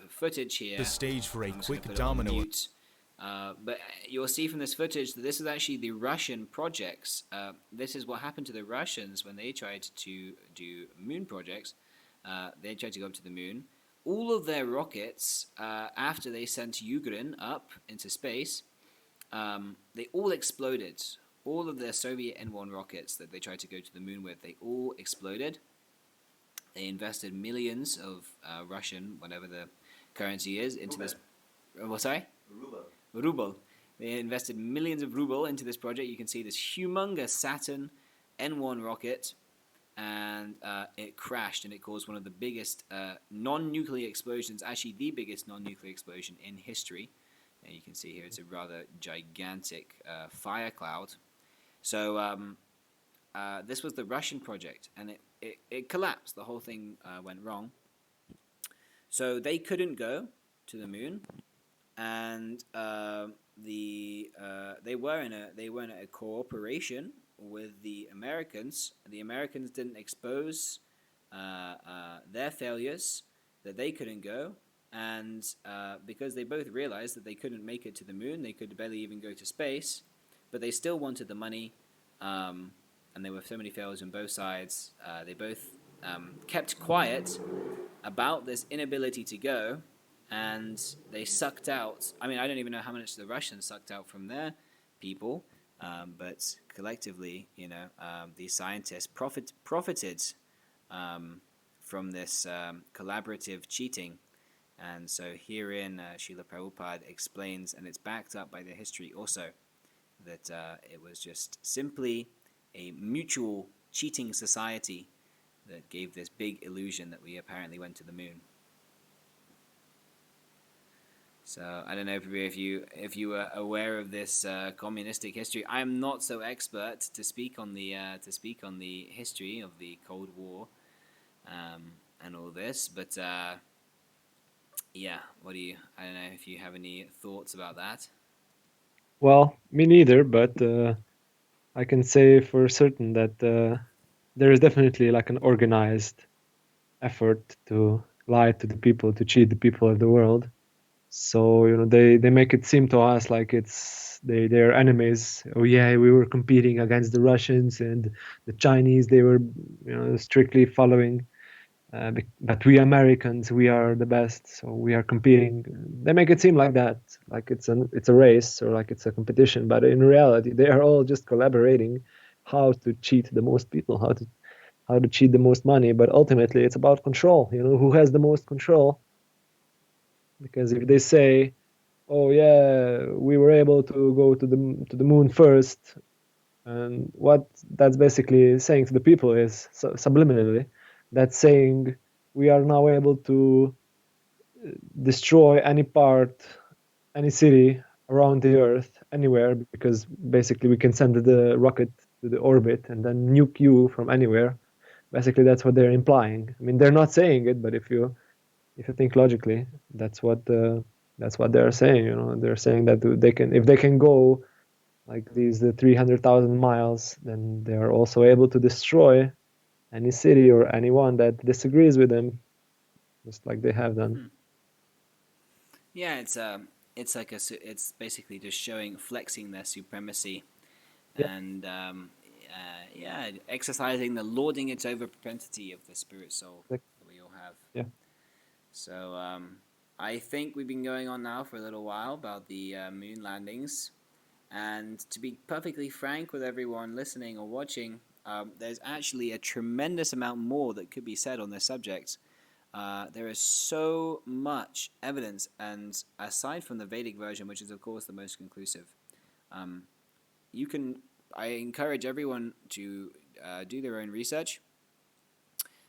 footage here. The stage for a I'm quick put domino. It on mute. But you'll see from this footage that this is actually the Russian projects. This is what happened to the Russians when they tried to do moon projects. They tried to go up to the moon. All of their rockets, after they sent Yugrin up into space, they all exploded. All of their Soviet N-1 rockets that they tried to go to the moon with, they all exploded. They invested millions of Russian, whatever the currency is, into this. What, sorry? Ruble. They invested millions of ruble into this project. You can see this humongous Saturn N1 rocket, and it crashed, and it caused one of the biggest non-nuclear explosions, actually the biggest non-nuclear explosion in history. And you can see here it's a rather gigantic fire cloud. So this was the Russian project, and it collapsed. The whole thing went wrong. So they couldn't go to the moon, and they were in a cooperation with the Americans. The Americans didn't expose their failures, that they couldn't go, And because they both realized that they couldn't make it to the moon, they could barely even go to space, but they still wanted the money, and there were so many failures on both sides. They both kept quiet about this inability to go, and they sucked out. I mean, I don't even know how much the Russians sucked out from their people, but collectively, these scientists profited from this collaborative cheating. And so herein, Srila Prabhupada explains, and it's backed up by the history also, that it was just simply a mutual cheating society that gave this big illusion that we apparently went to the moon. So I don't know, Prabhu, if you were aware of this communistic history. I am not so expert to speak on the history of the Cold War and all this, but yeah, I don't know if you have any thoughts about that. Well, me neither, but I can say for certain that there is definitely like an organized effort to lie to the people, to cheat the people of the world. So they make it seem to us like they're enemies. Oh yeah, we were competing against the Russians and the Chinese. They were strictly following. But we Americans, we are the best, so we are competing. They make it seem like that, like it's a race or like it's a competition. But in reality, they are all just collaborating how to cheat the most people, how to cheat the most money. But ultimately, it's about control. Who has the most control? Because if they say, "Oh yeah, we were able to go to the moon first," and what that's basically saying to the people is subliminally, that's saying we are now able to destroy any part, any city around the Earth, anywhere, because basically we can send the rocket to the orbit and then nuke you from anywhere. Basically, that's what they're implying. I mean, they're not saying it, but if you think logically, that's what they're saying. They're saying that if they can go like the 300,000 miles, then they are also able to destroy any city or anyone that disagrees with them, just like they have done. Yeah, it's basically just flexing their supremacy, and exercising the lording it over propensity of the spirit soul that we all have. Yeah. So I think we've been going on now for a little while about the moon landings. And to be perfectly frank with everyone listening or watching, there's actually a tremendous amount more that could be said on this subject. There is so much evidence, and aside from the Vedic version, which is of course the most conclusive, I encourage everyone to do their own research,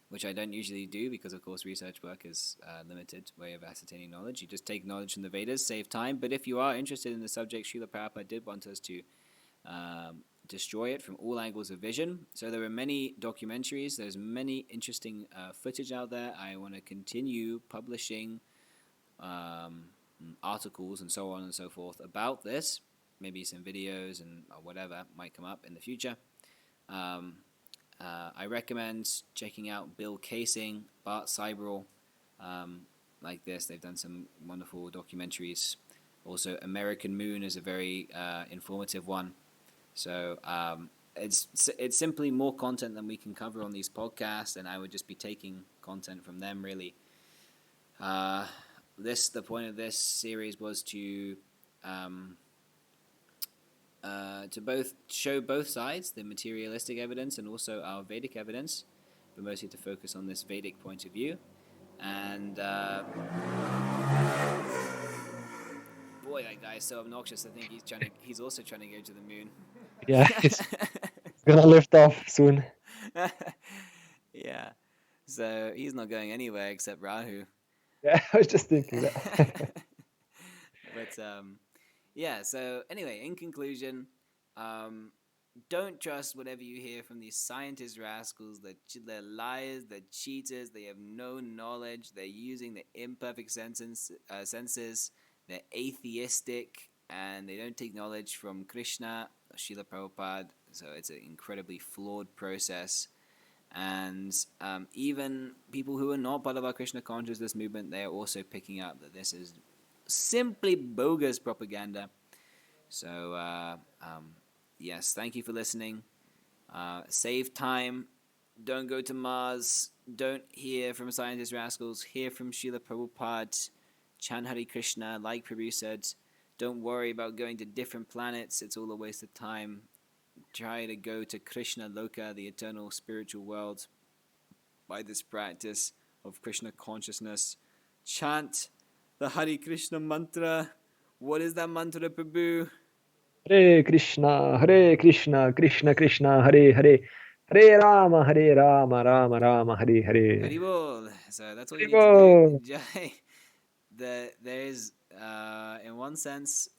which I don't usually do because, of course, research work is a limited way of ascertaining knowledge. You just take knowledge from the Vedas, save time. But if you are interested in the subject, Srila Prabhupada did want us to destroy it from all angles of vision. So there are many documentaries. There's many interesting footage out there. I want to continue publishing articles and so on and so forth about this. Maybe some videos and whatever might come up in the future. I recommend checking out Bill Casing, Bart Cybrel, like this. They've done some wonderful documentaries. Also, American Moon is a very informative one. So it's simply more content than we can cover on these podcasts, and I would just be taking content from them, really. The point of this series was to both show both sides, the materialistic evidence and also our Vedic evidence, but mostly to focus on this Vedic point of view. And boy, that guy is so obnoxious. I think he's also trying to go to the moon. Yeah, it's gonna lift off soon. Yeah, so he's not going anywhere except Rahu. Yeah, I was just thinking that. But yeah, so anyway, in conclusion, don't trust whatever you hear from these scientist rascals. They're liars, they're cheaters, they have no knowledge, they're using the imperfect senses, they're atheistic, and they don't take knowledge from Krishna, Srila Prabhupada, so it's an incredibly flawed process. And even people who are not part of our Krishna consciousness movement, they are also picking up that this is simply bogus propaganda. So, yes, thank you for listening. Save time. Don't go to Mars. Don't hear from scientist rascals. Hear from Srila Prabhupada. Chant Hare Krishna, like Prabhu said. Don't worry about going to different planets. It's all a waste of time. Try to go to Krishna Loka, the eternal spiritual world, by this practice of Krishna consciousness. Chant the Hare Krishna mantra. What is that mantra, Prabhu? Hare Krishna, Krishna Krishna, Hare Hare, Hare Rama, Rama Rama, Hare Hare. Haribol. So that's all you need to Haribol. do. There is, in one sense,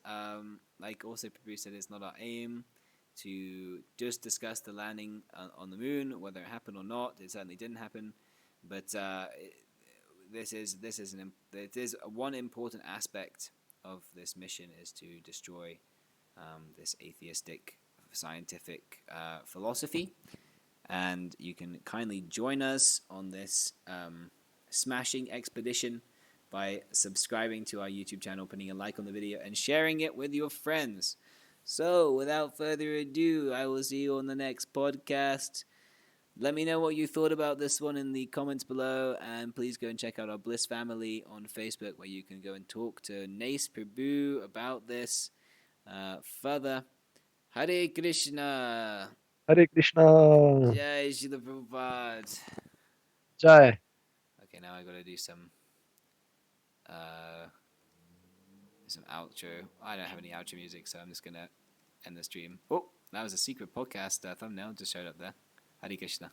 like also Prabhu said, it's not our aim to just discuss the landing on the moon, whether it happened or not. It certainly didn't happen, but this is one important aspect of this mission is to destroy this atheistic scientific philosophy. And you can kindly join us on this smashing expedition by subscribing to our YouTube channel, putting a like on the video, and sharing it with your friends. So, without further ado, I will see you on the next podcast. Let me know what you thought about this one in the comments below, and please go and check out our Bliss family on Facebook, where you can go and talk to Nace Prabhu about this further. Hare Krishna! Hare Krishna. Jai Srila Prabhupada. Jai. Okay, now I gotta do some outro. I don't have any outro music, so I'm just gonna end the stream. Oh, that was a secret podcast thumbnail just showed up there. Hare Krishna.